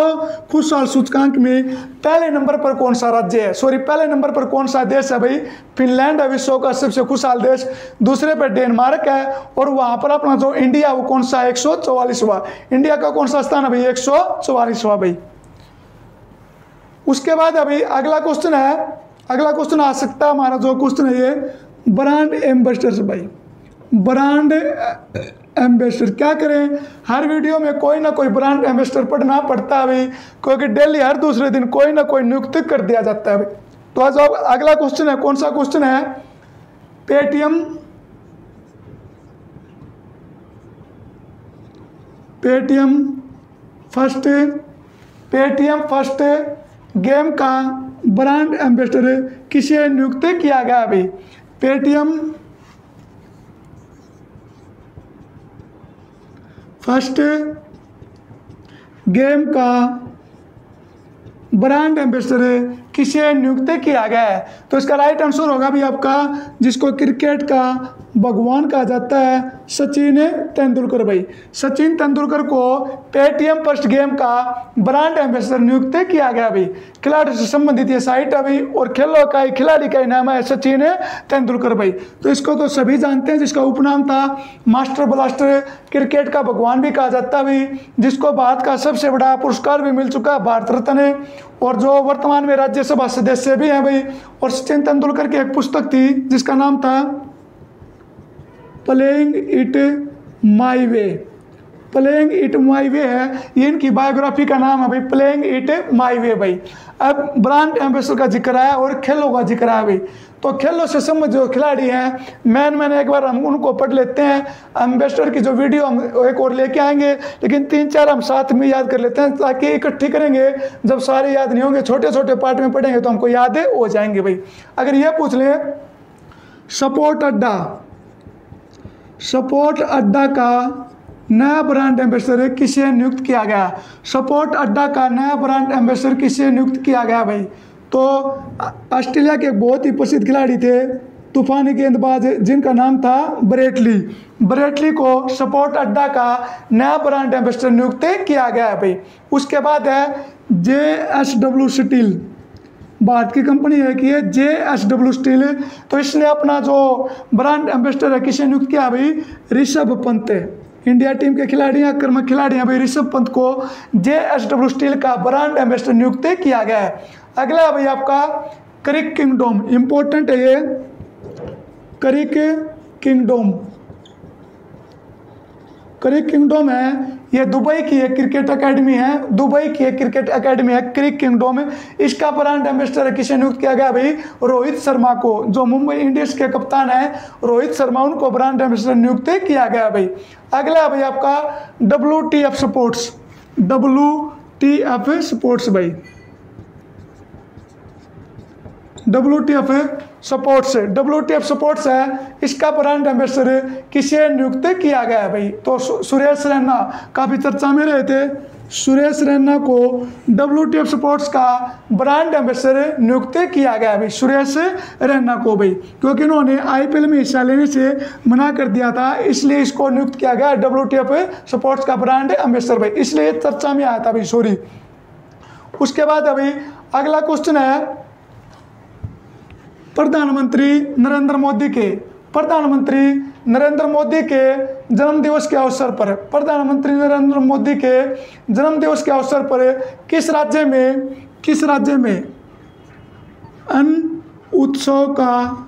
खुशहाल सूचकांक में पहले नंबर पर कौन सा राज्य है, सॉरी पहले नंबर पर कौन सा देश है भाई? फिनलैंड है विश्व का सबसे खुशहाल देश। दूसरे पर डेनमार्क है और वहां पर अपना जो इंडिया वो कौन सा? 144वां। इंडिया का कौन सा स्थान है भाई? 144वां भाई। उसके बाद अभी अगला क्वेश्चन है, अगला क्वेश्चन आ सकता है हमारा जो क्वेश्चन है ये ब्रांड एम्बेसडर भाई। ब्रांड एम्बेसडर क्या करें? हर वीडियो में कोई ना कोई ब्रांड एम्बेसडर पढ़ना पड़ता है भाई, क्योंकि डेली हर दूसरे दिन कोई ना कोई नियुक्त कर दिया जाता है भाई। तो आज अगला क्वेश्चन है, कौन सा क्वेश्चन है? पेटीएम फर्स्ट गेम का ब्रांड एम्बेसडर किसे नियुक्त किया गया भाई? पेटीएम फर्स्ट गेम का ब्रांड एम्बेसडर किसे नियुक्त किया गया है? तो इसका राइट आंसर होगा भी आपका, जिसको क्रिकेट का भगवान कहा जाता है, सचिन तेंदुलकर भाई। सचिन तेंदुलकर को पेटीएम फर्स्ट गेम का ब्रांड एम्बेसडर नियुक्त किया गया भाई। खिलाड़ी से संबंधित ये साइट है भाई, और खेलों का खिलाड़ी का नाम है सचिन तेंदुलकर भाई। तो इसको तो सभी जानते हैं, जिसका उपनाम था मास्टर ब्लास्टर, क्रिकेट का भगवान भी कहा जाता है भाई, जिसको भारत का सबसे बड़ा पुरस्कार भी मिल चुका है, भारत रत्न, और जो वर्तमान में राज्यसभा सदस्य भी हैं भाई। और सचिन तेंदुलकर की एक पुस्तक थी जिसका नाम था playing it my way. Playing it my way है, ये इनकी बायोग्राफी का नाम है भाई, प्लेइंग इट माई वे भाई। अब ब्रांड एम्बेसडर का जिक्र है और खेलों का जिक्र है भाई। तो खेलों से संबंधित जो खिलाड़ी हैं, मैंने एक बार हम उनको पढ़ लेते हैं। एम्बेसडर की जो वीडियो हम एक और लेके आएंगे, लेकिन 3-4 हम साथ में याद कर लेते हैं, ताकि इकट्ठी करेंगे जब सारे याद नहीं होंगे, छोटे छोटे पार्ट में पढ़ेंगे तो हमको याद हो जाएंगे भाई। अगर ये पूछ लें, सपोर्ट अड्डा का नया ब्रांड एम्बेसडर किसे नियुक्त किया गया? सपोर्ट अड्डा का नया ब्रांड एम्बेसडर किसे नियुक्त किया गया भाई? तो ऑस्ट्रेलिया के एक बहुत ही प्रसिद्ध खिलाड़ी थे, तूफानी गेंदबाज, जिनका नाम था ब्रेटली को सपोर्ट अड्डा का नया ब्रांड एम्बेसडर नियुक्त किया गया है भाई। उसके बाद है JSW स्टील, भारत की कंपनी है कि ये JSW स्टील। तो इसने अपना जो ब्रांड एम्बेसडर है किसे नियुक्त किया भाई? ऋषभ पंत, इंडिया टीम के खिलाड़ी हैं, कर्मक खिलाड़ी हैं भाई। ऋषभ पंत को JSW स्टील का ब्रांड एम्बेसडर नियुक्त किया गया है। अगला है भाई आपका क्रिक किंगडम, इंपॉर्टेंट है ये, क्रिक किंगडम है, ये दुबई की एक क्रिकेट एकेडमी है, क्रिक किंगडम। इसका ब्रांड एम्बेसडर किसे नियुक्त किया गया भाई? रोहित शर्मा को, जो मुंबई इंडियंस के कप्तान हैं रोहित शर्मा, उनको ब्रांड एम्बेसडर नियुक्त किया गया भाई। अगला है भाई आपका WTF स्पोर्ट्स भाई, WTF स्पोर्ट्स है, इसका ब्रांड एम्बेसडर किसे नियुक्त किया गया है भाई? तो सुरेश रैना काफ़ी चर्चा में रहे थे, सुरेश रैना को WTF स्पोर्ट्स का ब्रांड एम्बेसडर नियुक्त किया गया है भाई, सुरेश रैना को भाई, क्योंकि इन्होंने IPL में हिस्सा लेने से मना कर दिया था, इसलिए इसको नियुक्त किया गया WTF स्पोर्ट्स का ब्रांड एम्बेसडर भाई, इसलिए चर्चा में आया था भाई, सॉरी। उसके बाद अभी अगला क्वेश्चन है, प्रधानमंत्री नरेंद्र मोदी के जन्मदिवस के अवसर पर किस राज्य में अन्न उत्सव का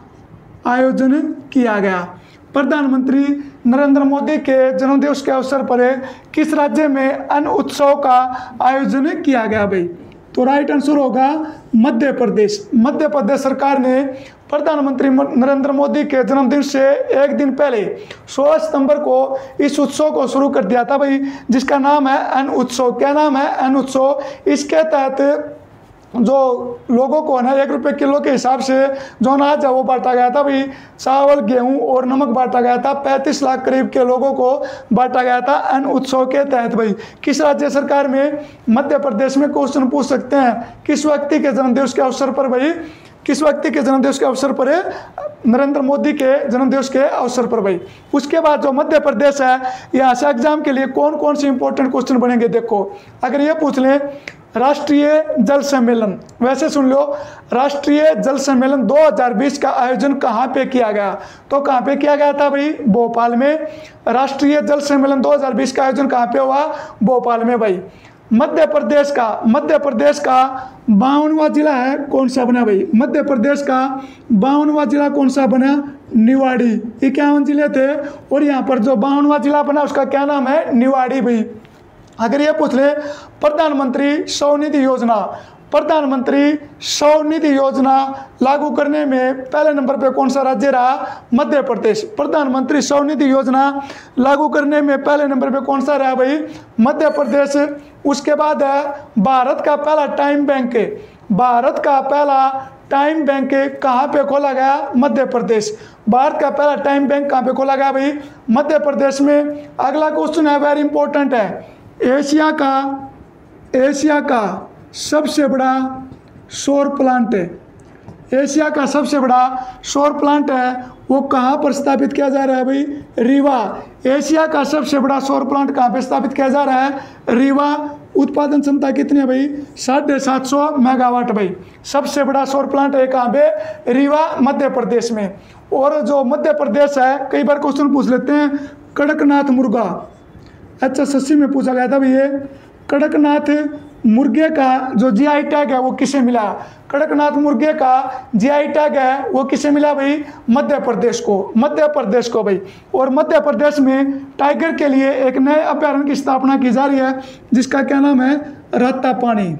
आयोजन किया गया? प्रधानमंत्री नरेंद्र मोदी के जन्मदिवस के अवसर पर किस राज्य में अन्न उत्सव का आयोजन किया गया भाई? तो राइट आंसर होगा मध्य प्रदेश सरकार ने प्रधानमंत्री नरेंद्र मोदी के जन्मदिन से एक दिन पहले 16 सितंबर को इस उत्सव को शुरू कर दिया था भाई, जिसका नाम है अन्न उत्सव। क्या नाम है? अन्न उत्सव। इसके तहत जो लोगों को ना 1 रुपये किलो के हिसाब से जो अनाज है वो बांटा गया था भाई, चावल, गेहूं और नमक बांटा गया था, 35 लाख करीब के लोगों को बांटा गया था अन्न उत्सव के तहत भाई। किस राज्य सरकार में? मध्य प्रदेश में। क्वेश्चन पूछ सकते हैं किस व्यक्ति के जन्मदिवस के अवसर पर भाई, किस व्यक्ति के जन्मदिवस के अवसर पर है? नरेंद्र मोदी के जन्मदिवस के अवसर पर भाई। उसके बाद जो मध्य प्रदेश है, यहाँ से एग्जाम के लिए कौन कौन से इंपॉर्टेंट क्वेश्चन बनेंगे देखो। अगर ये पूछ लें राष्ट्रीय जल सम्मेलन, वैसे सुन लो, राष्ट्रीय जल सम्मेलन 2020 का आयोजन कहाँ पे किया गया? तो कहाँ पे किया गया था भाई? भोपाल में। राष्ट्रीय जल सम्मेलन 2020 का आयोजन कहाँ पे हुआ? भोपाल में भाई। मध्य प्रदेश का 52वां जिला है, कौन सा बना भाई? मध्य प्रदेश का 52वां जिला कौन सा बना? निवाड़ी। 51 जिले थे और यहाँ पर जो 52वां जिला बना उसका क्या नाम है? निवाड़ी भाई। अगर ये पूछ ले प्रधानमंत्री स्वनिधि योजना लागू करने में पहले नंबर पे कौन सा राज्य रहा? मध्य प्रदेश। प्रधानमंत्री स्वनिधि योजना लागू करने में पहले नंबर पे कौन सा रहा भाई? मध्य प्रदेश। उसके बाद है भारत का पहला टाइम बैंक कहाँ पे खोला गया? मध्य प्रदेश। भारत का पहला टाइम बैंक कहाँ पे खोला गया भाई? मध्य प्रदेश में। अगला क्वेश्चन है, वेरी इंपॉर्टेंट है, एशिया का सबसे बड़ा सौर प्लांट है, एशिया का सबसे बड़ा सौर प्लांट है वो कहाँ पर स्थापित किया जा रहा है भाई? रीवा। एशिया का सबसे बड़ा सौर प्लांट कहाँ पे स्थापित किया जा रहा है? रीवा। उत्पादन क्षमता कितनी है भाई? 750 मेगावाट भाई। सबसे बड़ा सौर प्लांट है कहाँ पे? रीवा, मध्य प्रदेश में। और जो मध्य प्रदेश है, कई बार क्वेश्चन पूछ लेते हैं, कड़कनाथ मुर्गा HSSC में पूछा गया था भाई, ये कड़कनाथ मुर्गे का जो जीआई टैग है वो किसे मिला? कड़कनाथ मुर्गे का जीआई टैग है वो किसे मिला भाई? मध्य प्रदेश को, मध्य प्रदेश को भाई। और मध्य प्रदेश में टाइगर के लिए एक नए अभ्यारण्य की स्थापना की जा रही है जिसका क्या नाम है? रातापानी।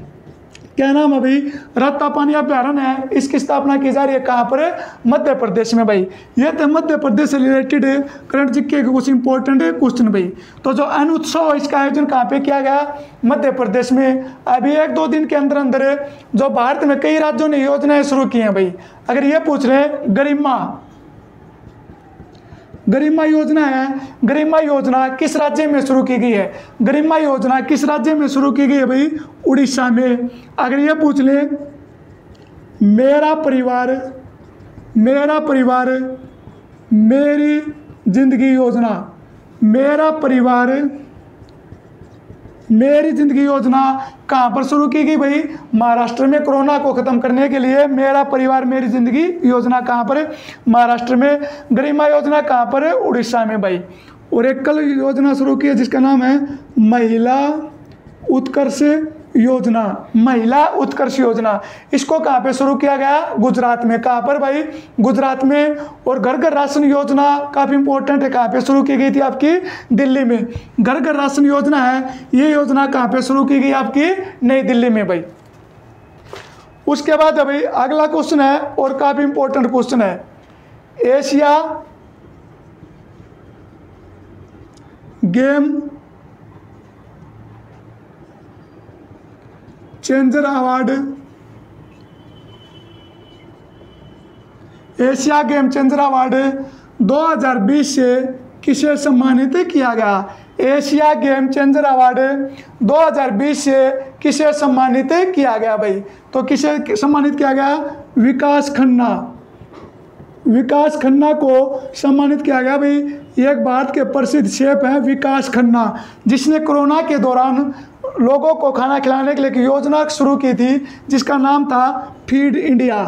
क्या नाम है भाई? रातापानी अभ्यारण्य है, इसकी स्थापना की जा रही है कहाँ पर? मध्य प्रदेश में भाई। ये तो मध्य प्रदेश से रिलेटेड करंट जीके के कुछ इंपॉर्टेंट क्वेश्चन भाई। तो जो अन्न उत्सव इसका आयोजन कहाँ पे किया गया? मध्य प्रदेश में। अभी 1-2 दिन के अंदर अंदर जो भारत में कई राज्यों ने योजनाएं शुरू की हैं भाई। अगर ये पूछ रहे हैं गरिमा योजना है, गरिमा योजना किस राज्य में शुरू की गई है? गरिमा योजना किस राज्य में शुरू की गई है भाई? उड़ीसा में। अगर ये पूछ ले मेरा परिवार मेरी जिंदगी योजना, मेरा परिवार मेरी जिंदगी योजना कहाँ पर शुरू की गई भाई? महाराष्ट्र में। कोरोना को खत्म करने के लिए मेरा परिवार मेरी जिंदगी योजना कहाँ पर है? महाराष्ट्र में। गरिमा योजना कहाँ पर है? उड़ीसा में भाई। और एक कल योजना शुरू की है जिसका नाम है महिला उत्कर्ष योजना, महिला उत्कर्ष योजना। इसको कहाँ पे शुरू किया गया? गुजरात में। कहाँ पर भाई? गुजरात में। और घर घर राशन योजना काफ़ी इंपॉर्टेंट है, कहाँ पे शुरू की गई थी? आपकी दिल्ली में। घर घर राशन योजना है, ये योजना कहाँ पे शुरू की गई? आपकी नई दिल्ली में भाई। उसके बाद भाई अगला क्वेश्चन है और काफ़ी इंपॉर्टेंट क्वेश्चन है, Asia game changer award, Asia game changer award 2020 से किसे सम्मानित किया गया? एशिया गेम चेंजर अवार्ड 2020 से किसे सम्मानित किया गया भाई? तो किसे सम्मानित किया गया? विकास खन्ना, विकास खन्ना को सम्मानित किया गया भाई। ये एक भारत के प्रसिद्ध शेफ हैं विकास खन्ना, जिसने कोरोना के दौरान लोगों को खाना खिलाने के लिए एक योजना शुरू की थी जिसका नाम था फीड इंडिया,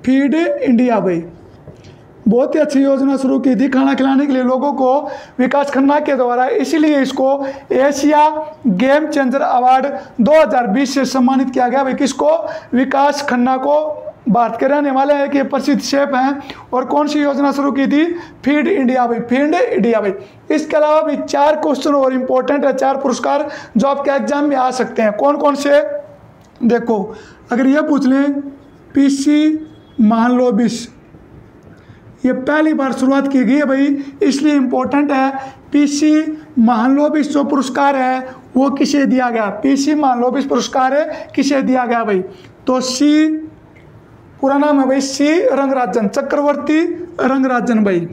फीड इंडिया भाई। बहुत ही अच्छी योजना शुरू की थी खाना खिलाने के लिए लोगों को विकास खन्ना के द्वारा, इसीलिए इसको एशिया गेम चेंजर अवार्ड 2020 से सम्मानित किया गया भाई। किसको? विकास खन्ना को। भारत के रहने वाले हैं कि प्रसिद्ध शेफ हैं। और कौन सी योजना शुरू की थी? फीड इंडिया भाई, फीड इंडिया भाई। इसके अलावा भी 4 क्वेश्चन और इम्पोर्टेंट है, 4 पुरस्कार जो आपके एग्जाम में आ सकते हैं। कौन कौन से? देखो, अगर ये पूछ लें पीसी महालनोबिस, ये पहली बार शुरुआत की गई है भाई, इसलिए इम्पोर्टेंट है। पीसी महालनोबिस जो पुरस्कार है वो किसे दिया गया? पीसी महालनोबिस पुरस्कार है किसे दिया गया भाई? तो सी, पूरा नाम है भाई सी रंगराजन, चक्रवर्ती रंगराजन भाई।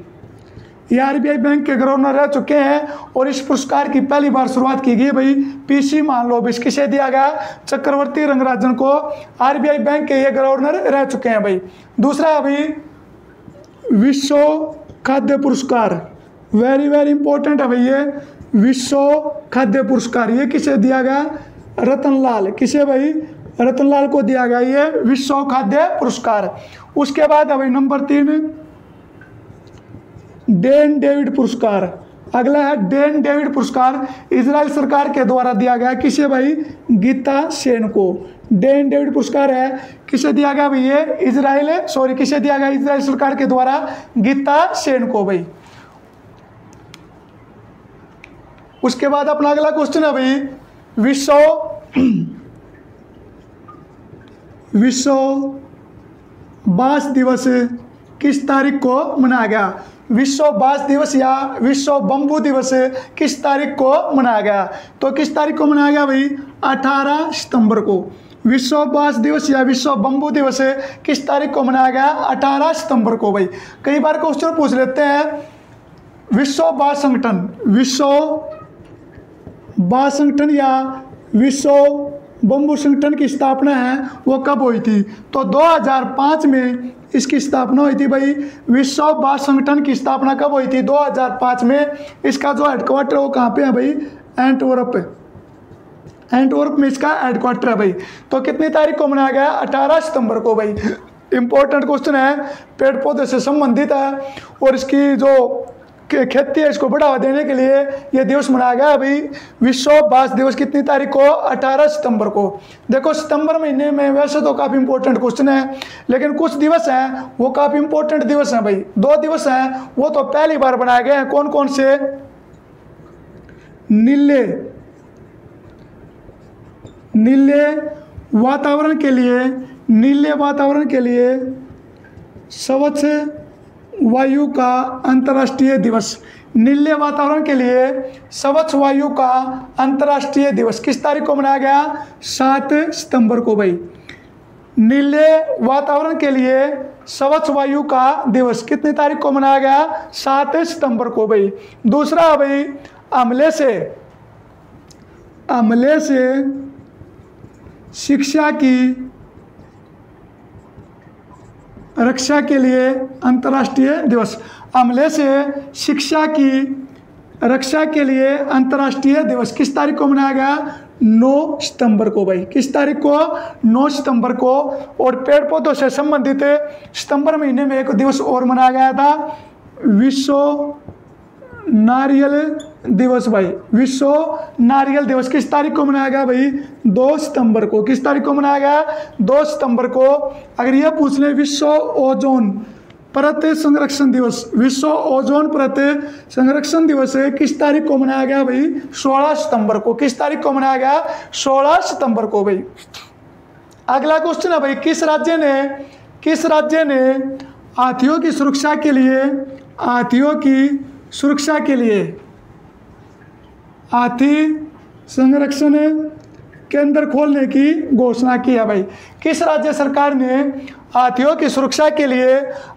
ये आरबीआई बैंक के गवर्नर रह चुके हैं और इस पुरस्कार की पहली बार शुरुआत की गई भाई। पीसी महालनोबिस किसे दिया गया? चक्रवर्ती रंगराजन को। आरबीआई बैंक के ये गवर्नर रह चुके हैं भाई। दूसरा अभी विश्व खाद्य पुरस्कार, वेरी वेरी इंपॉर्टेंट है भाई ये विश्व खाद्य पुरस्कार। ये किसे दिया गया? रतनलाल। किसे भाई? रतनलाल को दिया गया ये विश्व खाद्य पुरस्कार। उसके बाद अभी नंबर 3 डेन डेविड पुरस्कार। अगला है डेन डेविड पुरस्कार, इजराइल सरकार के द्वारा दिया गया। किसे भाई? गीता सेन को। डेन डेविड पुरस्कार है किसे दिया गया भाई? ये किसे दिया गया? इजराइल सरकार के द्वारा गीता सेन को भाई। उसके बाद अपना अगला क्वेश्चन है भाई विश्व बांस दिवस किस तारीख को मनाया गया? विश्व बांस दिवस या विश्व बम्बू दिवस किस तारीख को मनाया गया? तो किस तारीख को मनाया गया भाई? 18 सितंबर को। विश्व बांस दिवस या विश्व बम्बू दिवस किस तारीख को मनाया गया? 18 सितंबर को भाई। कई बार क्वेश्चन पूछ लेते हैं विश्व बांस संगठन या विश्व बम्बू संगठन की स्थापना है वो कब हुई थी? तो 2005 में इसकी स्थापना हुई थी भाई। विश्व स्वास्थ्य संगठन की स्थापना कब हुई थी? 2005 में। इसका जो हेडक्वार्टर वो कहाँ पे है भाई? एंटवर्प। एंटवर्प में इसका हेडक्वार्टर है भाई। तो कितनी तारीख को मनाया गया? 18 सितंबर को भाई। इंपॉर्टेंट क्वेश्चन है, पेड़ पौधे से संबंधित है और इसकी जो खेती है इसको बढ़ावा देने के लिए यह दिवस मनाया गया अभी। विश्व बांस दिवस कितनी तारीख को? 18 सितंबर को। देखो सितंबर महीने में वैसे तो काफ़ी इंपॉर्टेंट क्वेश्चन है, लेकिन कुछ दिवस हैं वो काफ़ी इंपॉर्टेंट दिवस हैं भाई। 2 दिवस हैं वो तो पहली बार बनाए गए हैं। कौन कौन से? नीले वातावरण के लिए स्वच्छ वायु का अंतर्राष्ट्रीय दिवस। नीले वातावरण के लिए स्वच्छ वायु का अंतर्राष्ट्रीय दिवस किस तारीख को मनाया गया? 7 सितंबर को भाई। नीले वातावरण के लिए स्वच्छ वायु का दिवस कितनी तारीख को मनाया गया? 7 सितंबर को भाई। दूसरा भाई, अमले से शिक्षा की रक्षा के लिए अंतर्राष्ट्रीय दिवस। अमले से शिक्षा की रक्षा के लिए अंतर्राष्ट्रीय दिवस किस तारीख को मनाया गया? 9 सितंबर को भाई। किस तारीख को? 9 सितंबर को। और पेड़ पौधों से संबंधित सितंबर महीने में एक दिवस और मनाया गया था, विश्व नारियल दिवस भाई। विश्व नारियल दिवस किस तारीख को मनाया गया भाई? 2 सितंबर को। किस तारीख को मनाया गया? 2 सितंबर को। अगर यह पूछ ले विश्व ओजोन परत संरक्षण दिवस, विश्व ओजोन परत संरक्षण दिवस किस तारीख को मनाया गया भाई? 16 सितंबर को। किस तारीख को मनाया गया? 16 सितंबर को भाई। अगला क्वेश्चन है भाई, किस राज्य ने हाथियों की सुरक्षा के लिए हाथी संरक्षण केंद्र खोलने की घोषणा की है भाई? किस राज्य सरकार ने हाथियों की सुरक्षा के लिए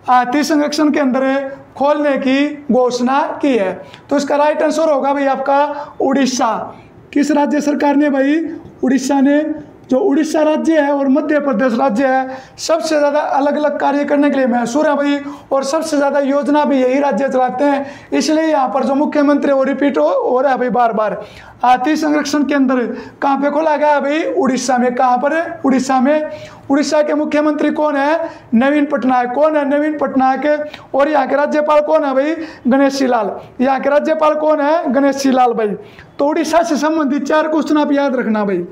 हाथी संरक्षण केंद्र खोलने की घोषणा की है? तो इसका राइट आंसर होगा भाई आपका उड़ीसा। किस राज्य सरकार ने भाई? उड़ीसा ने। जो उड़ीसा राज्य है और मध्य प्रदेश राज्य है सबसे ज़्यादा अलग अलग कार्य करने के लिए मशहूर है भाई, और सबसे ज़्यादा योजना भी यही राज्य चलाते हैं। इसलिए यहाँ पर जो मुख्यमंत्री वो रिपीट हो रहा है भाई बार बार। हाथी संरक्षण केंद्र कहाँ पे खोला गया भाई? उड़ीसा में। कहाँ पर? उड़ीसा में। उड़ीसा के मुख्यमंत्री कौन है? नवीन पटनायक। कौन है? नवीन पटनायक। और यहाँ के राज्यपाल कौन है भाई? गणेशी लाल। यहाँ के राज्यपाल कौन है? गणेशी लाल भाई। तो उड़ीसा से संबंधित 4 क्वेश्चन आप याद रखना भाई।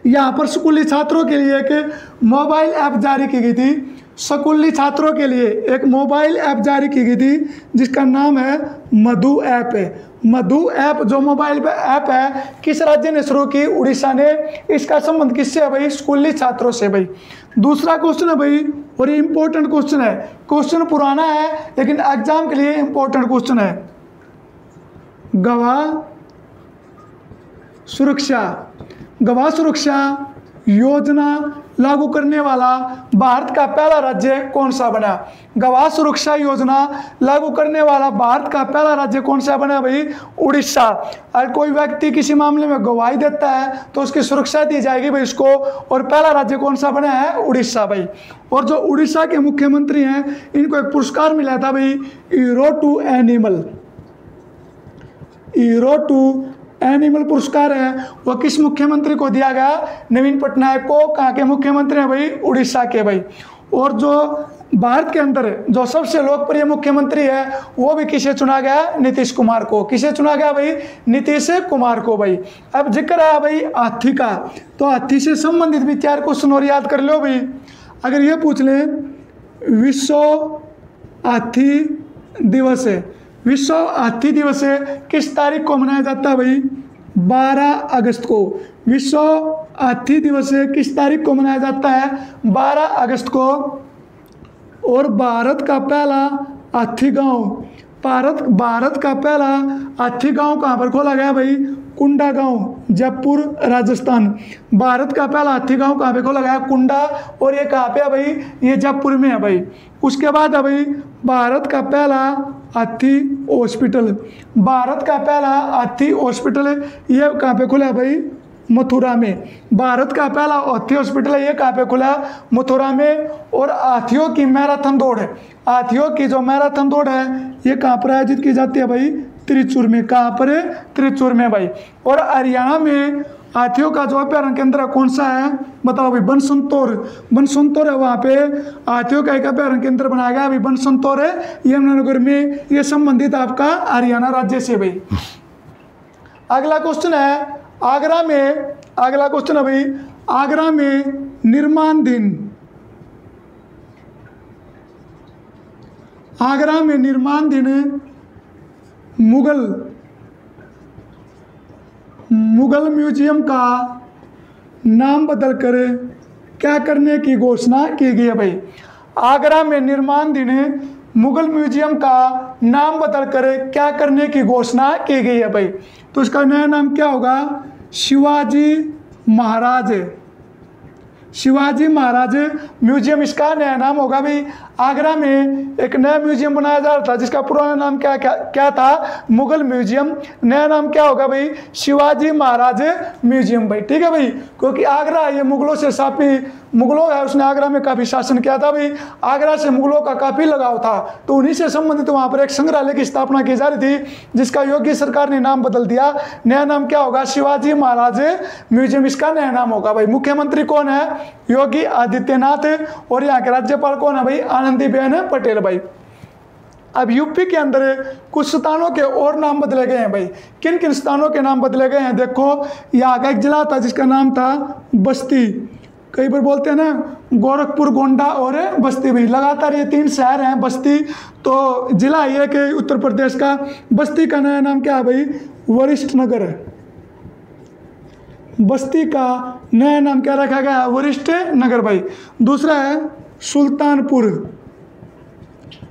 यहाँ पर स्कूली छात्रों के लिए एक मोबाइल ऐप जारी की गई थी। स्कूली छात्रों के लिए एक मोबाइल ऐप जारी की गई थी जिसका नाम है मधु ऐप है। मधु ऐप जो मोबाइल ऐप है किस राज्य ने शुरू की? उड़ीसा ने। इसका संबंध किससे है भाई? स्कूली छात्रों से भाई। दूसरा क्वेश्चन है भाई, और ये इंपॉर्टेंट क्वेश्चन है। क्वेश्चन पुराना है लेकिन एग्जाम के लिए इंपॉर्टेंट क्वेश्चन है। गवाह सुरक्षा योजना लागू करने वाला भारत का पहला राज्य कौन सा बना? गवाह सुरक्षा योजना लागू करने वाला भारत का पहला राज्य कौन सा बना भाई? उड़ीसा। अगर कोई व्यक्ति किसी मामले में गवाही देता है तो उसकी सुरक्षा दी जाएगी भाई उसको, और पहला राज्य कौन सा बना है? उड़ीसा भाई। और जो उड़ीसा के मुख्यमंत्री हैं इनको एक पुरस्कार मिला था भाई, हीरो टू एनिमल पुरस्कार है। वह किस मुख्यमंत्री को दिया गया? नवीन पटनायक को। कहाँ के मुख्यमंत्री हैं भाई? उड़ीसा के भाई। और जो भारत के अंदर जो सबसे लोकप्रिय मुख्यमंत्री है वो भी किसे चुना गया? नीतीश कुमार को। किसे चुना गया भाई? नीतीश कुमार को भाई। अब जिक्र है भाई हाथी का, तो हाथी से संबंधित भी 4 क्वेश्चन और याद कर लो भाई। अगर ये पूछ ले विश्व हाथी दिवस किस तारीख को मनाया जाता है भाई? 12 अगस्त को। विश्व हाथी दिवस किस तारीख को मनाया जाता है? 12 अगस्त को। और भारत का पहला हाथी गांव कहाँ पर खोला गया भाई? कुंडा गांव, जयपुर, राजस्थान। भारत का पहला हाथी गांव कहाँ पे खोला गया? कुंडा। और ये कहाँ पे है भाई? ये जयपुर में है भाई। उसके बाद है भाई भारत का पहला हाथी हॉस्पिटल। ये कहाँ पे खुला है भाई? मथुरा में। भारत का पहला हाथी हॉस्पिटल है, ये कहाँ पे खुला? मथुरा में। और हाथियों की मैराथन दौड़ है, हाथियों की जो मैराथन दौड़ है ये कहाँ पर आयोजित की जाती है भाई? त्रिचूर में। कहाँ पर है? त्रिचूर में भाई। और हरियाणा में हाथियों का जो अभ्यारण्य केंद्र कौन सा है? बताओ भाई। बनसंतौर, बनसंतौर है, वहाँ पे हाथियों का एक अभ्यारण्य केंद्र बनाया गया भाई, बनसंतौर है यमुनानगर में। ये संबंधित आपका हरियाणा राज्य से भाई। अगला क्वेश्चन है आगरा में, अगला क्वेश्चन है भाई आगरा में निर्माणाधीन, आगरा में निर्माणाधीन मुगल म्यूजियम का नाम बदलकर क्या करने की घोषणा की गई है भाई? आगरा में निर्माणाधीन मुगल म्यूजियम का नाम बदलकर क्या करने की घोषणा की गई है भाई? तो इसका नया नाम क्या होगा? शिवाजी महाराज, शिवाजी महाराज म्यूजियम इसका नया नाम होगा भाई। आगरा में एक नया म्यूजियम बनाया जा रहा था जिसका पुराना नाम क्या था? मुगल म्यूजियम। नया नाम क्या होगा भाई? शिवाजी महाराज म्यूजियम भाई। ठीक है भाई, क्योंकि आगरा ये मुगलों से काफ़ी, मुगलों है उसने आगरा में काफ़ी शासन किया था भाई, आगरा से मुगलों का काफ़ी लगाव था, तो उन्हीं से संबंधित वहाँ पर एक संग्रहालय की स्थापना की जा रही थी जिसका योगी सरकार ने नाम बदल दिया। नया नाम क्या होगा? शिवाजी महाराज म्यूजियम इसका नया नाम होगा भाई। मुख्यमंत्री कौन है? योगी आदित्यनाथ। और यहाँ के राज्यपाल कौन है भाई? आनंदीबेन पटेल भाई। अब यूपी के अंदर कुछ स्थानों के और नाम बदले गए हैं भाई। किन किन स्थानों के नाम बदले गए हैं? देखो, यहाँ का एक जिला था जिसका नाम था बस्ती, कई बार बोलते हैं ना गोरखपुर, गोंडा और बस्ती भाई। लगातार ये 3 शहर हैं बस्ती, तो जिला ये कि उत्तर प्रदेश का। बस्ती का नया नाम क्या है भाई? वरिष्ठ नगर है। बस्ती का नया नाम क्या रखा गया? वरिष्ठ नगर भाई। दूसरा है सुल्तानपुर,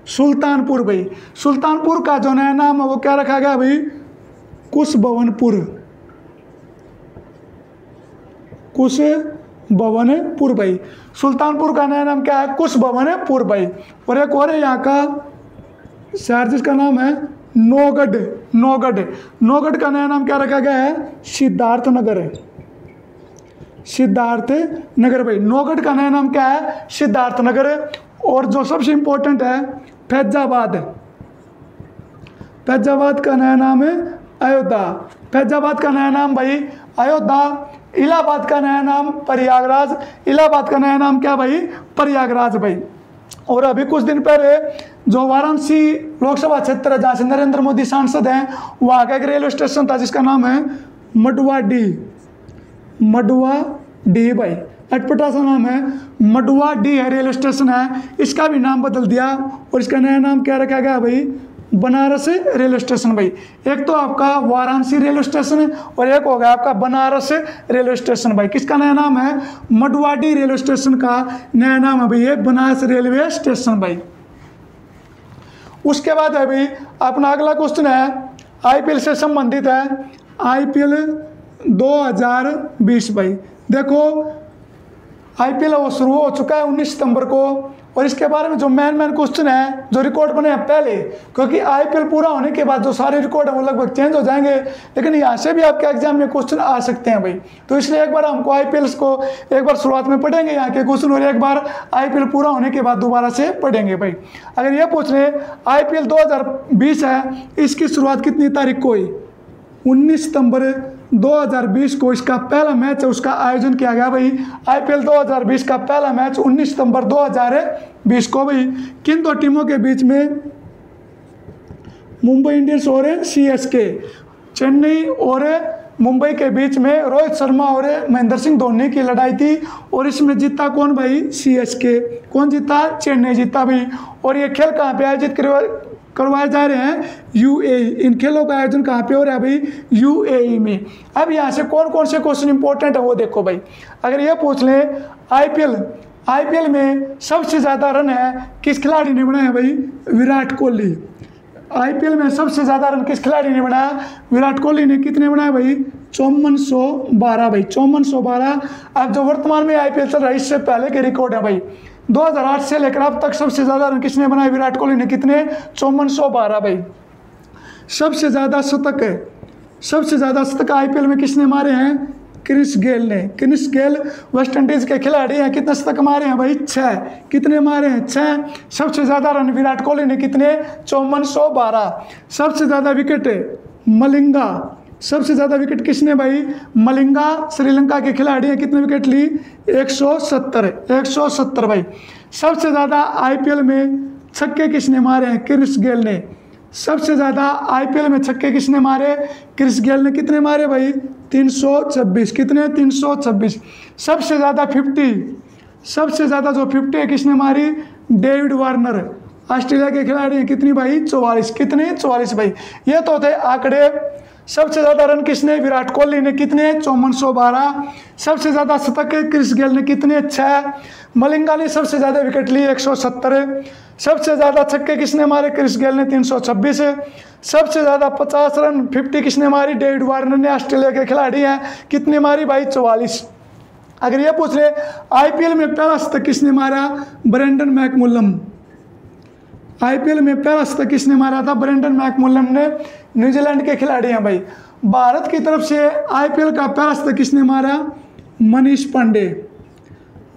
सुल्तानपुर भाई। सुल्तानपुर का जो नया नाम है वो क्या रखा गया भाई? कुशभवनपुर, कुशभवनपुर भाई। सुल्तानपुर का नया नाम क्या है? कुशभवनपुर भाई। और एक और है यहाँ का शहर जिसका नाम है नौगढ़, नौगढ़। नौगढ़ का नया नाम क्या रखा गया है? सिद्धार्थ नगर है, सिद्धार्थ नगर भाई। नौगढ़ का नया नाम क्या है? सिद्धार्थ नगर। और जो सबसे इंपॉर्टेंट है फैजाबाद, फैजाबाद का नया नाम है अयोध्या, फैजाबाद का नया नाम भाई अयोध्या। इलाहाबाद का नया नाम प्रयागराज, इलाहाबाद का नया नाम क्या भाई? प्रयागराज भाई। और अभी कुछ दिन पहले जो वाराणसी लोकसभा क्षेत्र है जहाँ से नरेंद्र मोदी सांसद हैं, वहाँ का एक रेलवे स्टेशन था जिसका नाम है मडुवाडी, मडुवाडी भाई। अटपटा सा नाम है, मडुवाडी है, रेलवे स्टेशन है। इसका भी नाम बदल दिया और इसका नया नाम क्या रखा गया भाई? बनारस रेलवे स्टेशन भाई। एक तो आपका वाराणसी रेलवे स्टेशन और एक हो गया आपका बनारस रेलवे स्टेशन भाई। किसका नया नाम है? मडुवाडी रेलवे स्टेशन का नया नाम है भाई ये बनारस रेलवे स्टेशन भाई। उसके बाद है भाई अपना अगला क्वेश्चन है आईपीएल से संबंधित है, आईपीएल 2020 भाई। देखो आईपीएल वो शुरू हो चुका है 19 सितंबर को, और इसके बारे में जो मेन क्वेश्चन है जो रिकॉर्ड बने हैं पहले, क्योंकि आईपीएल पूरा होने के बाद जो सारे रिकॉर्ड है वो लगभग चेंज हो जाएंगे, लेकिन यहाँ से भी आपके एग्जाम में क्वेश्चन आ सकते हैं भाई। तो इसलिए एक बार हमको आईपीएल को एक बार शुरुआत में पढ़ेंगे यहाँ के क्वेश्चन, और एक बार आईपीएल पूरा होने के बाद दोबारा से पढ़ेंगे भाई। अगर ये पूछ रहे आईपीएल 2020 है, इसकी शुरुआत कितनी तारीख को हुई? 19 सितंबर 2020 को इसका पहला मैच है उसका आयोजन किया गया भाई। आईपीएल 2020 का पहला मैच 19 सितंबर 2020 को भाई किन दो टीमों के बीच में? मुंबई इंडियंस और सीएसके, चेन्नई और मुंबई के बीच में रोहित शर्मा और महेंद्र सिंह धोनी की लड़ाई थी, और इसमें जीता कौन भाई? सीएसके। कौन जीता? चेन्नई जीता भाई। और ये खेल कहाँ पे आयोजित करवाए जा रहे हैं? यूएई। इन खेलों का आयोजन कहाँ पे हो रहा है भाई? यूएई में। अब यहाँ से कौन कौन से क्वेश्चन इंपॉर्टेंट है वो देखो भाई। अगर ये पूछ लें आईपीएल में सबसे ज़्यादा रन है किस खिलाड़ी ने बनाया भाई? विराट कोहली। आईपीएल में सबसे ज़्यादा रन किस खिलाड़ी ने बनाया? विराट कोहली ने। कितने बनाए भाई? 5412 भाई, 5412। अब जो वर्तमान में आईपीएल चल रहा है इससे पहले के रिकॉर्ड है भाई। 2008 से लेकर अब तक सबसे ज़्यादा रन किसने बनाए? विराट कोहली ने। कितने? 5412 भाई। सबसे ज़्यादा शतक आईपीएल में किसने मारे हैं? क्रिस गेल ने। क्रिस गेल वेस्ट इंडीज के खिलाड़ी हैं, कितने शतक मारे हैं भाई? 6। कितने मारे हैं? 6। सबसे ज़्यादा रन विराट कोहली ने कितने? 5412। सबसे ज़्यादा विकेट मलिंगा। सबसे ज़्यादा विकेट किसने भाई? मलिंगा श्रीलंका के खिलाड़ी हैं, कितने विकेट ली? 170 भाई। सबसे ज़्यादा आईपीएल में छक्के किसने मारे हैं? क्रिस गेल ने। सबसे ज़्यादा आईपीएल में छक्के किसने मारे? क्रिस गेल ने। कितने मारे भाई? 326। कितने? 326। सबसे ज़्यादा 50, सबसे ज़्यादा जो 50 है किसने मारी? डेविड वार्नर, ऑस्ट्रेलिया के खिलाड़ी हैं, कितनी भाई? 44। कितने? 44 भाई। ये तो थे आंकड़े। सबसे ज़्यादा रन किसने? विराट कोहली ने, कितने? 5412। सबसे ज़्यादा शतक क्रिस गेल ने, कितने? 6। मलिंगा ने सबसे ज़्यादा विकेट ली, 170। सबसे ज़्यादा छक्के किसने मारे? क्रिस गेल ने, 326। सबसे ज़्यादा 50 रन 50 किसने मारी? डेविड वार्नर ने, ऑस्ट्रेलिया के खिलाड़ी हैं, कितने मारी भाई? 44। अगर ये पूछ ले आईपीएल में पहला शतक किसने मारा? ब्रेंडन मैकमुलम। आईपीएल में पहला शतक किसने मारा था? ब्रेंडन मैकमुलम ने, न्यूजीलैंड के खिलाड़ी हैं भाई। भारत की तरफ से आईपीएल का पहला शतक किसने मारा? मनीष पांडे।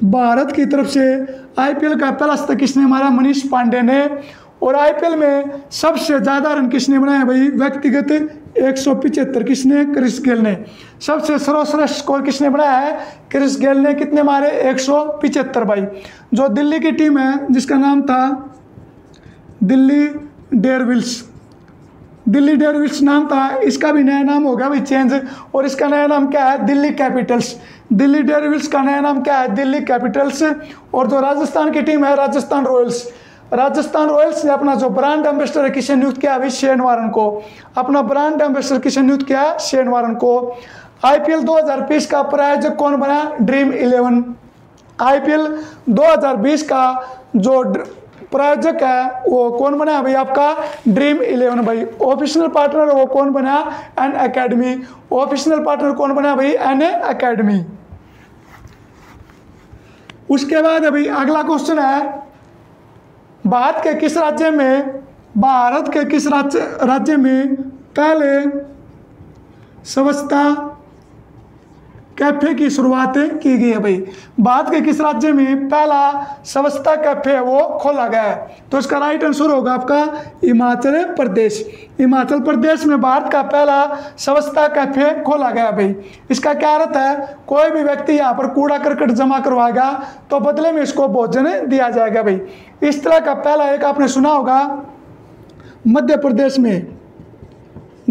भारत की तरफ से आईपीएल का पहला शतक किसने मारा? मनीष पांडे ने। और आईपीएल में सबसे ज़्यादा रन किसने बनाए भाई? व्यक्तिगत 175। किसने? क्रिस गेल ने। सबसे सर्वश्रेष्ठ स्कोर किसने बनाया है? क्रिस गेल ने। कितने मारे? 175 भाई। जो दिल्ली की टीम है जिसका नाम था दिल्ली डेयरडेविल्स, दिल्ली डेयरडेविल्स नाम था, इसका भी नया नाम हो गया भाई चेंज। और इसका नया नाम क्या है? दिल्ली कैपिटल्स। दिल्ली डेयरडेविल्स का नया नाम क्या है? दिल्ली कैपिटल्स। और जो राजस्थान की टीम है राजस्थान रॉयल्स, राजस्थान रॉयल्स ने अपना जो ब्रांड एम्बेसडर है किसे नियुक्त किया अभी? शेन वारन को। अपना ब्रांड एम्बेसडर किसे नियुक्त किया? शेन वारन को। आईपीएल 2020 का प्रायोजक कौन बना? ड्रीम 11। आईपीएल 2020 का जो प्रायोजक है वो कौन बना है भाई? आपका ड्रीम 11 भाई। ऑफिशियल पार्टनर वो कौन बना? N academy. ऑफिशियल पार्टनर कौन बना भाई? N academy. उसके बाद अभी अगला क्वेश्चन है, भारत के किस राज्य में पहले स्वच्छता कैफे की शुरुआत की गई है भाई? भारत के किस राज्य में पहला स्वच्छता कैफे है वो खोला गया है? तो इसका राइट आंसर होगा आपका हिमाचल प्रदेश। हिमाचल प्रदेश में भारत का पहला स्वच्छता कैफे खोला गया भाई। इसका क्या अर्थ है? कोई भी व्यक्ति यहाँ पर कूड़ा करकट जमा करवाएगा तो बदले में इसको भोजन दिया जाएगा भाई। इस तरह का पहला एक आपने सुना होगा मध्य प्रदेश में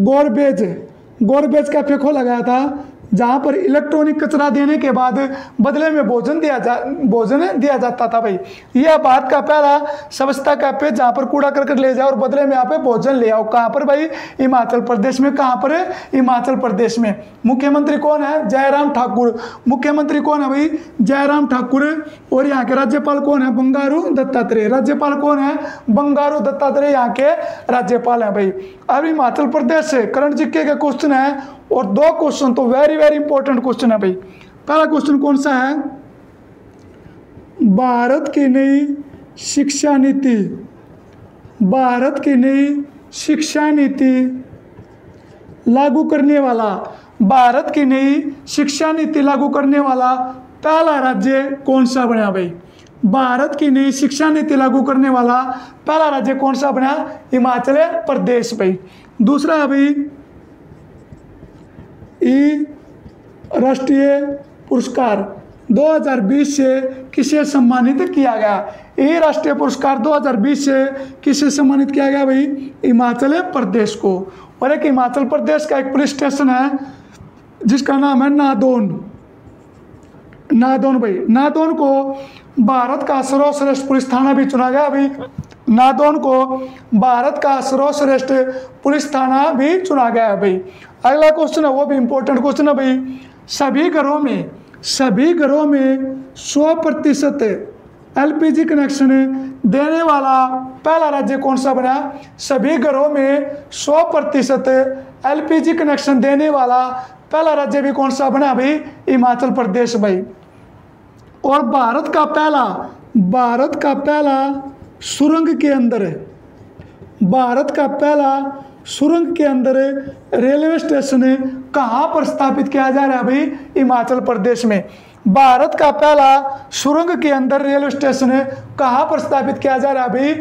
गोरबेज कैफे खोला गया था, जहाँ पर इलेक्ट्रॉनिक कचरा देने के बाद बदले में भोजन दिया जाता था भाई। यह भारत का पहला स्वच्छता कैफे जहाँ पर कूड़ा करकट ले जाओ और बदले में यहाँ पे भोजन ले आओ। कहाँ पर भाई? हिमाचल प्रदेश में। कहाँ पर? हिमाचल प्रदेश में। मुख्यमंत्री कौन है? जयराम ठाकुर। मुख्यमंत्री कौन है भाई? जयराम ठाकुर। और यहाँ के राज्यपाल कौन है? बंगारू दत्तात्रेय। राज्यपाल कौन है? बंगारू दत्तात्रेय यहाँ के राज्यपाल हैं भाई। अब हिमाचल प्रदेश से करंट जीके का क्वेश्चन है और 2 क्वेश्चन तो वेरी वेरी इंपॉर्टेंट क्वेश्चन है भाई। पहला क्वेश्चन कौन सा है? भारत की नई शिक्षा नीति, भारत की नई शिक्षा नीति लागू करने वाला, भारत की नई शिक्षा नीति लागू करने वाला पहला राज्य कौन सा बना भाई? भारत की नई शिक्षा नीति लागू करने वाला पहला राज्य कौन सा बना? हिमाचल प्रदेश भाई। दूसरा है भाई राष्ट्रीय पुरस्कार 2020 से किसे सम्मानित किया गया? राष्ट्रीय पुरस्कार 2020 से किसे सम्मानित किया गया भाई? हिमाचल प्रदेश को। और एक हिमाचल प्रदेश का एक पुलिस स्टेशन है जिसका नाम है नादौन भाई। नादौन को भारत का सर्वश्रेष्ठ पुलिस थाना भी चुना गया भाई। नादौन को भारत का सर्वश्रेष्ठ पुलिस थाना भी चुना गया है भाई। अगला क्वेश्चन है वो भी इंपॉर्टेंट क्वेश्चन है भाई। सभी घरों में 100% एलपीजी कनेक्शन देने वाला पहला राज्य कौन सा बना? सभी घरों में 100% एलपीजी कनेक्शन देने वाला पहला राज्य भी कौन सा बना भाई? हिमाचल प्रदेश भाई। और भारत का पहला सुरंग के अंदर, भारत का पहला सुरंग के अंदर रेलवे स्टेशन कहाँ पर स्थापित किया जा रहा है भाई? हिमाचल प्रदेश में। भारत का पहला सुरंग के अंदर रेलवे स्टेशन कहाँ पर स्थापित किया जा रहा है भाई?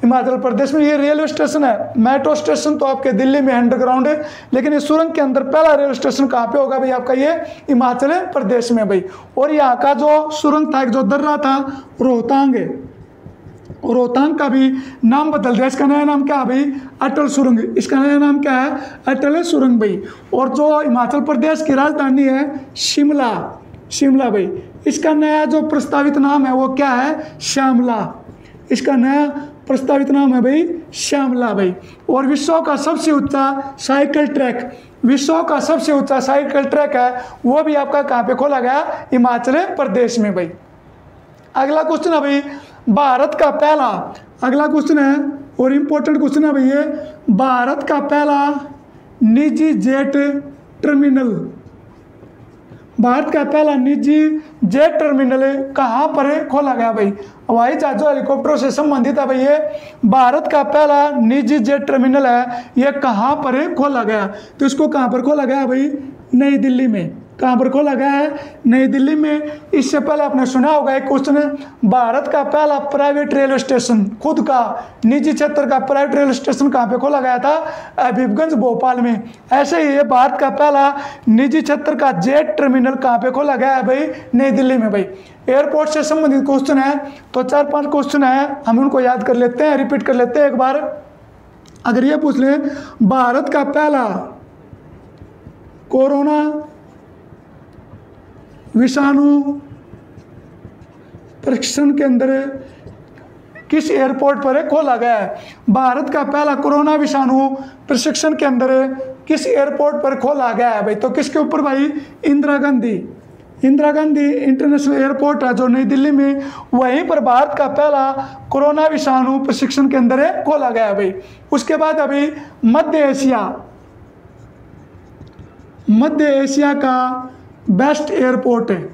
हिमाचल प्रदेश में। ये रेलवे स्टेशन है। मेट्रो स्टेशन तो आपके दिल्ली में अंडरग्राउंड है, लेकिन इस सुरंग के अंदर पहला रेलवे स्टेशन कहाँ पे होगा भाई? आपका ये हिमाचल प्रदेश में भाई। और यहाँ का जो सुरंग था, जो दर्रा था, रोहतांग है। रोहतांग का भी नाम बदल दिया। इसका नया नाम क्या है भाई? अटल सुरंग। इसका नया नाम क्या है? अटल सुरंग भाई। और जो हिमाचल प्रदेश की राजधानी है शिमला, शिमला भाई, इसका नया जो प्रस्तावित नाम है वो क्या है? श्यामला। इसका नया प्रस्तावित नाम है भाई श्यामला भाई। और विश्व का सबसे ऊंचा साइकिल ट्रैक, विश्व का सबसे ऊंचा साइकिल ट्रैक है, वो भी आपका कहाँ पे खोला गया? हिमाचल प्रदेश में भाई। अगला क्वेश्चन है भाई, भारत का पहला, अगला क्वेश्चन है और इम्पोर्टेंट क्वेश्चन है भाई ये, भारत का पहला निजी जेट टर्मिनल, भारत का पहला निजी जेट टर्मिनल कहाँ पर खोला गया भाई? हवाई जहाजों हेलीकॉप्टरों से संबंधित है भाई ये। भारत का पहला निजी जेट टर्मिनल है, ये कहाँ पर खोला गया? तो इसको कहाँ पर खोला गया भाई? नई दिल्ली में। कहाँ पर खोला गया है? नई दिल्ली में। इससे पहले आपने सुना होगा एक क्वेश्चन है, भारत का पहला प्राइवेट रेलवे स्टेशन, खुद का निजी क्षेत्र का प्राइवेट रेलवे स्टेशन कहाँ पे खोला गया था? हबीबगंज भोपाल में। ऐसे ही भारत का पहला निजी क्षेत्र का जेट टर्मिनल कहाँ पे खोला गया है भाई? नई दिल्ली में भाई। एयरपोर्ट से संबंधित क्वेश्चन है, तो 4-5 क्वेश्चन है, हम उनको याद कर लेते हैं, रिपीट कर लेते हैं एक बार। अगर ये पूछ लें, भारत का पहला कोरोना विषाणु परीक्षण केंद्र किस एयरपोर्ट पर खोला गया है? भारत का पहला कोरोना विषाणु प्रशिक्षण केंद्र किस एयरपोर्ट पर खोला गया है भाई? तो किसके ऊपर भाई? इंदिरा गांधी, इंदिरा गांधी इंटरनेशनल एयरपोर्ट है जो नई दिल्ली में, वहीं पर भारत का पहला कोरोना विषाणु प्रशिक्षण केंद्र खोला गया है भाई। उसके बाद अभी मध्य एशिया, मध्य एशिया का बेस्ट एयरपोर्ट है,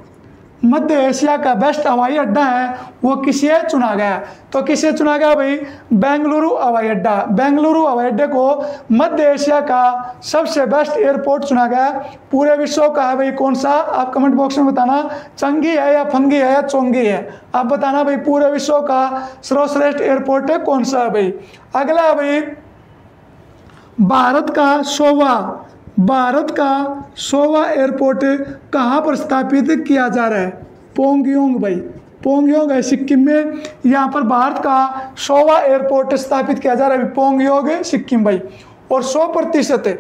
मध्य एशिया का बेस्ट हवाई अड्डा है, वो किसे चुना गया? तो किसे चुना गया भाई? बेंगलुरु हवाई अड्डा। बेंगलुरु हवाई अड्डे को मध्य एशिया का सबसे बेस्ट एयरपोर्ट चुना गया। पूरे विश्व का है भाई कौन सा? आप कमेंट बॉक्स में बताना, चंगी है या फंगी है या चोंगी है, आप बताना भाई। पूरे विश्व का सर्वश्रेष्ठ एयरपोर्ट है कौन सा है भाई? अगला है भाई, भारत का 100वां एयरपोर्ट कहाँ पर स्थापित किया जा रहा है? पोंगयोंग भाई, पोंगयोंग है सिक्किम में। यहाँ पर भारत का 100वां एयरपोर्ट स्थापित किया जा रहा है पोंगयोंग सिक्किम भाई। और 100%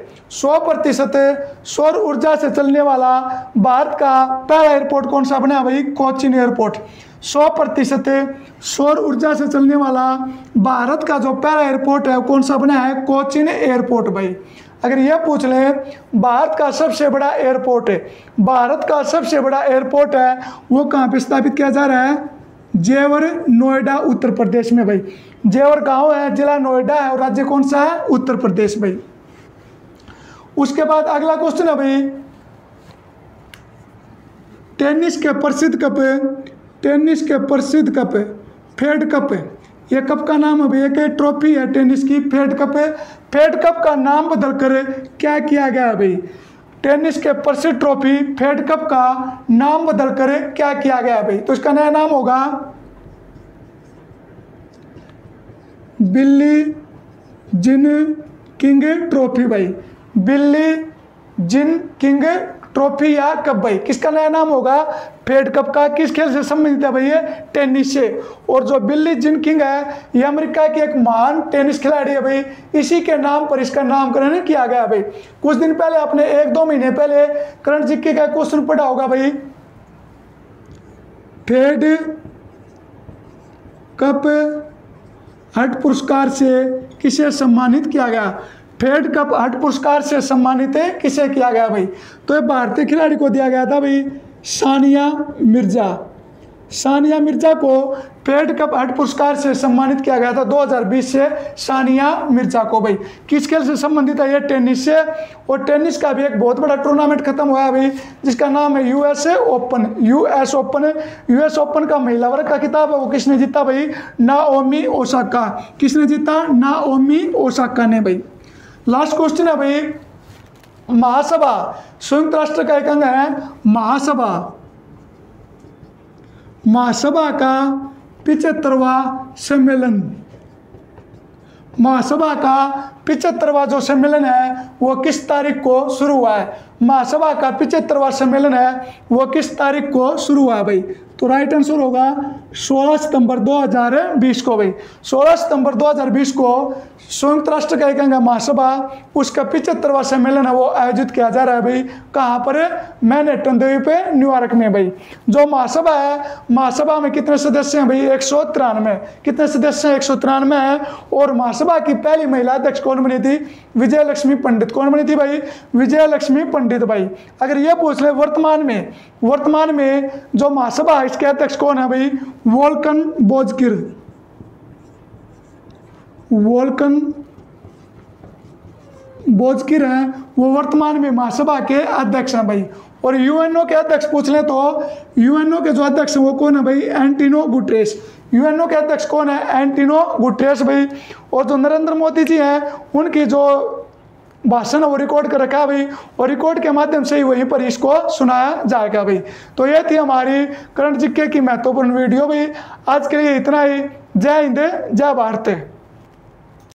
सौर ऊर्जा से चलने वाला भारत का पहला एयरपोर्ट कौन सा बना भाई? कोचीन एयरपोर्ट। 100% सौर ऊर्जा से चलने वाला भारत का जो पहला एयरपोर्ट है कौन सा बना है? कोचीन एयरपोर्ट भाई। अगर यह पूछ लें, भारत का सबसे बड़ा एयरपोर्ट है, भारत का सबसे बड़ा एयरपोर्ट है, वो कहाँ पे स्थापित किया जा रहा है? जेवर, नोएडा, उत्तर प्रदेश में भाई। जेवर गांव है, जिला नोएडा है और राज्य कौन सा है? उत्तर प्रदेश भाई। उसके बाद अगला क्वेश्चन है भाई, टेनिस के प्रसिद्ध कप, टेनिस के प्रसिद्ध कप फेड कप, ये कप का नाम है भाई, एक ट्रॉफी है टेनिस की, फेड कप है। फेड कप का नाम बदल कर क्या किया गया है भाई? टेनिस के प्रसिद्ध ट्रॉफी फेड कप का नाम बदल कर क्या किया गया है भाई? तो इसका नया नाम होगा बिल्ली जिन किंग ट्रॉफी भाई। बिल्ली जिन किंग ट्रॉफी या कप भाई, किसका नया नाम होगा? फेड कप का। किस खेल से संबंधित है भाई? ये टेनिस से। और जो बिल्ली जिन किंग है, ये अमेरिका की एक महान टेनिस खिलाड़ी है भाई, इसी के नाम पर इसका नामकरण किया गया भाई। कुछ दिन पहले आपने 1-2 महीने पहले करण जीके का क्वेश्चन पढ़ा होगा भाई, फेड कप हट पुरस्कार से किसे सम्मानित किया गया? फेड कप हट पुरस्कार से सम्मानित किसे किया गया भाई? तो ये भारतीय खिलाड़ी को दिया गया था भाई, सानिया मिर्जा। सानिया मिर्जा को फेड कप हट पुरस्कार से सम्मानित किया गया था 2020 से, सानिया मिर्जा को भाई। किस खेल से संबंधित है? ये टेनिस से। और टेनिस का भी एक बहुत बड़ा टूर्नामेंट खत्म हुआ है भाई, जिसका नाम है यूएस ओपन। यूएस ओपन का महिला वर्ग का खिताब है वो किसने जीता भाई? Naomi Osaka. किसने जीता? नाओमी ओसाका ने भाई। लास्ट क्वेश्चन है भाई, महासभा संयुक्त राष्ट्र का एक अंग है महासभा। महासभा का 75वां सम्मेलन, महासभा का 75वां जो सम्मेलन है वो किस तारीख को शुरू हुआ है? महासभा का 75वां सम्मेलन है वो किस तारीख को शुरू हुआ है भाई? तो राइट आंसर होगा 16 सितंबर 2020 को भाई। 16 सितंबर 2020 को संयुक्त राष्ट्र का एक अंग महासभा, उसका 75वां सम्मेलन है वो आयोजित किया जा रहा है भाई। कहाँ पर? मैनहट्टन द्वीप पे, न्यूयॉर्क में भाई। जो महासभा है, महासभा में कितने सदस्य हैं भाई? 193। कितने सदस्य हैं? 193 है। और महासभा की पहली महिला अध्यक्ष कौन बनी थी? विजय लक्ष्मी पंडित। कौन बनी थी भाई? विजय लक्ष्मी पंडित भाई। अगर ये पूछ ले वर्तमान में जो महासभा है इसके अध्यक्ष कौन है भाई? Vulcan Bozkir. वोल्कन बोजकिर हैं, वो वर्तमान में महासभा के अध्यक्ष हैं भाई। और यूएनओ के अध्यक्ष पूछ लें तो यूएनओ के जो अध्यक्ष हैं वो कौन है भाई? Antonio Guterres. यूएनओ के अध्यक्ष कौन है? एंटोनियो गुटेरेस भाई। और जो नरेंद्र मोदी जी हैं उनकी जो भाषण है वो रिकॉर्ड कर रखा है भाई, और रिकॉर्ड के माध्यम से ही वहीं पर इसको सुनाया जाएगा भाई। तो ये थी हमारी करंट जीके की महत्वपूर्ण वीडियो भाई। आज के लिए इतना ही। जय हिंद, जय भारत।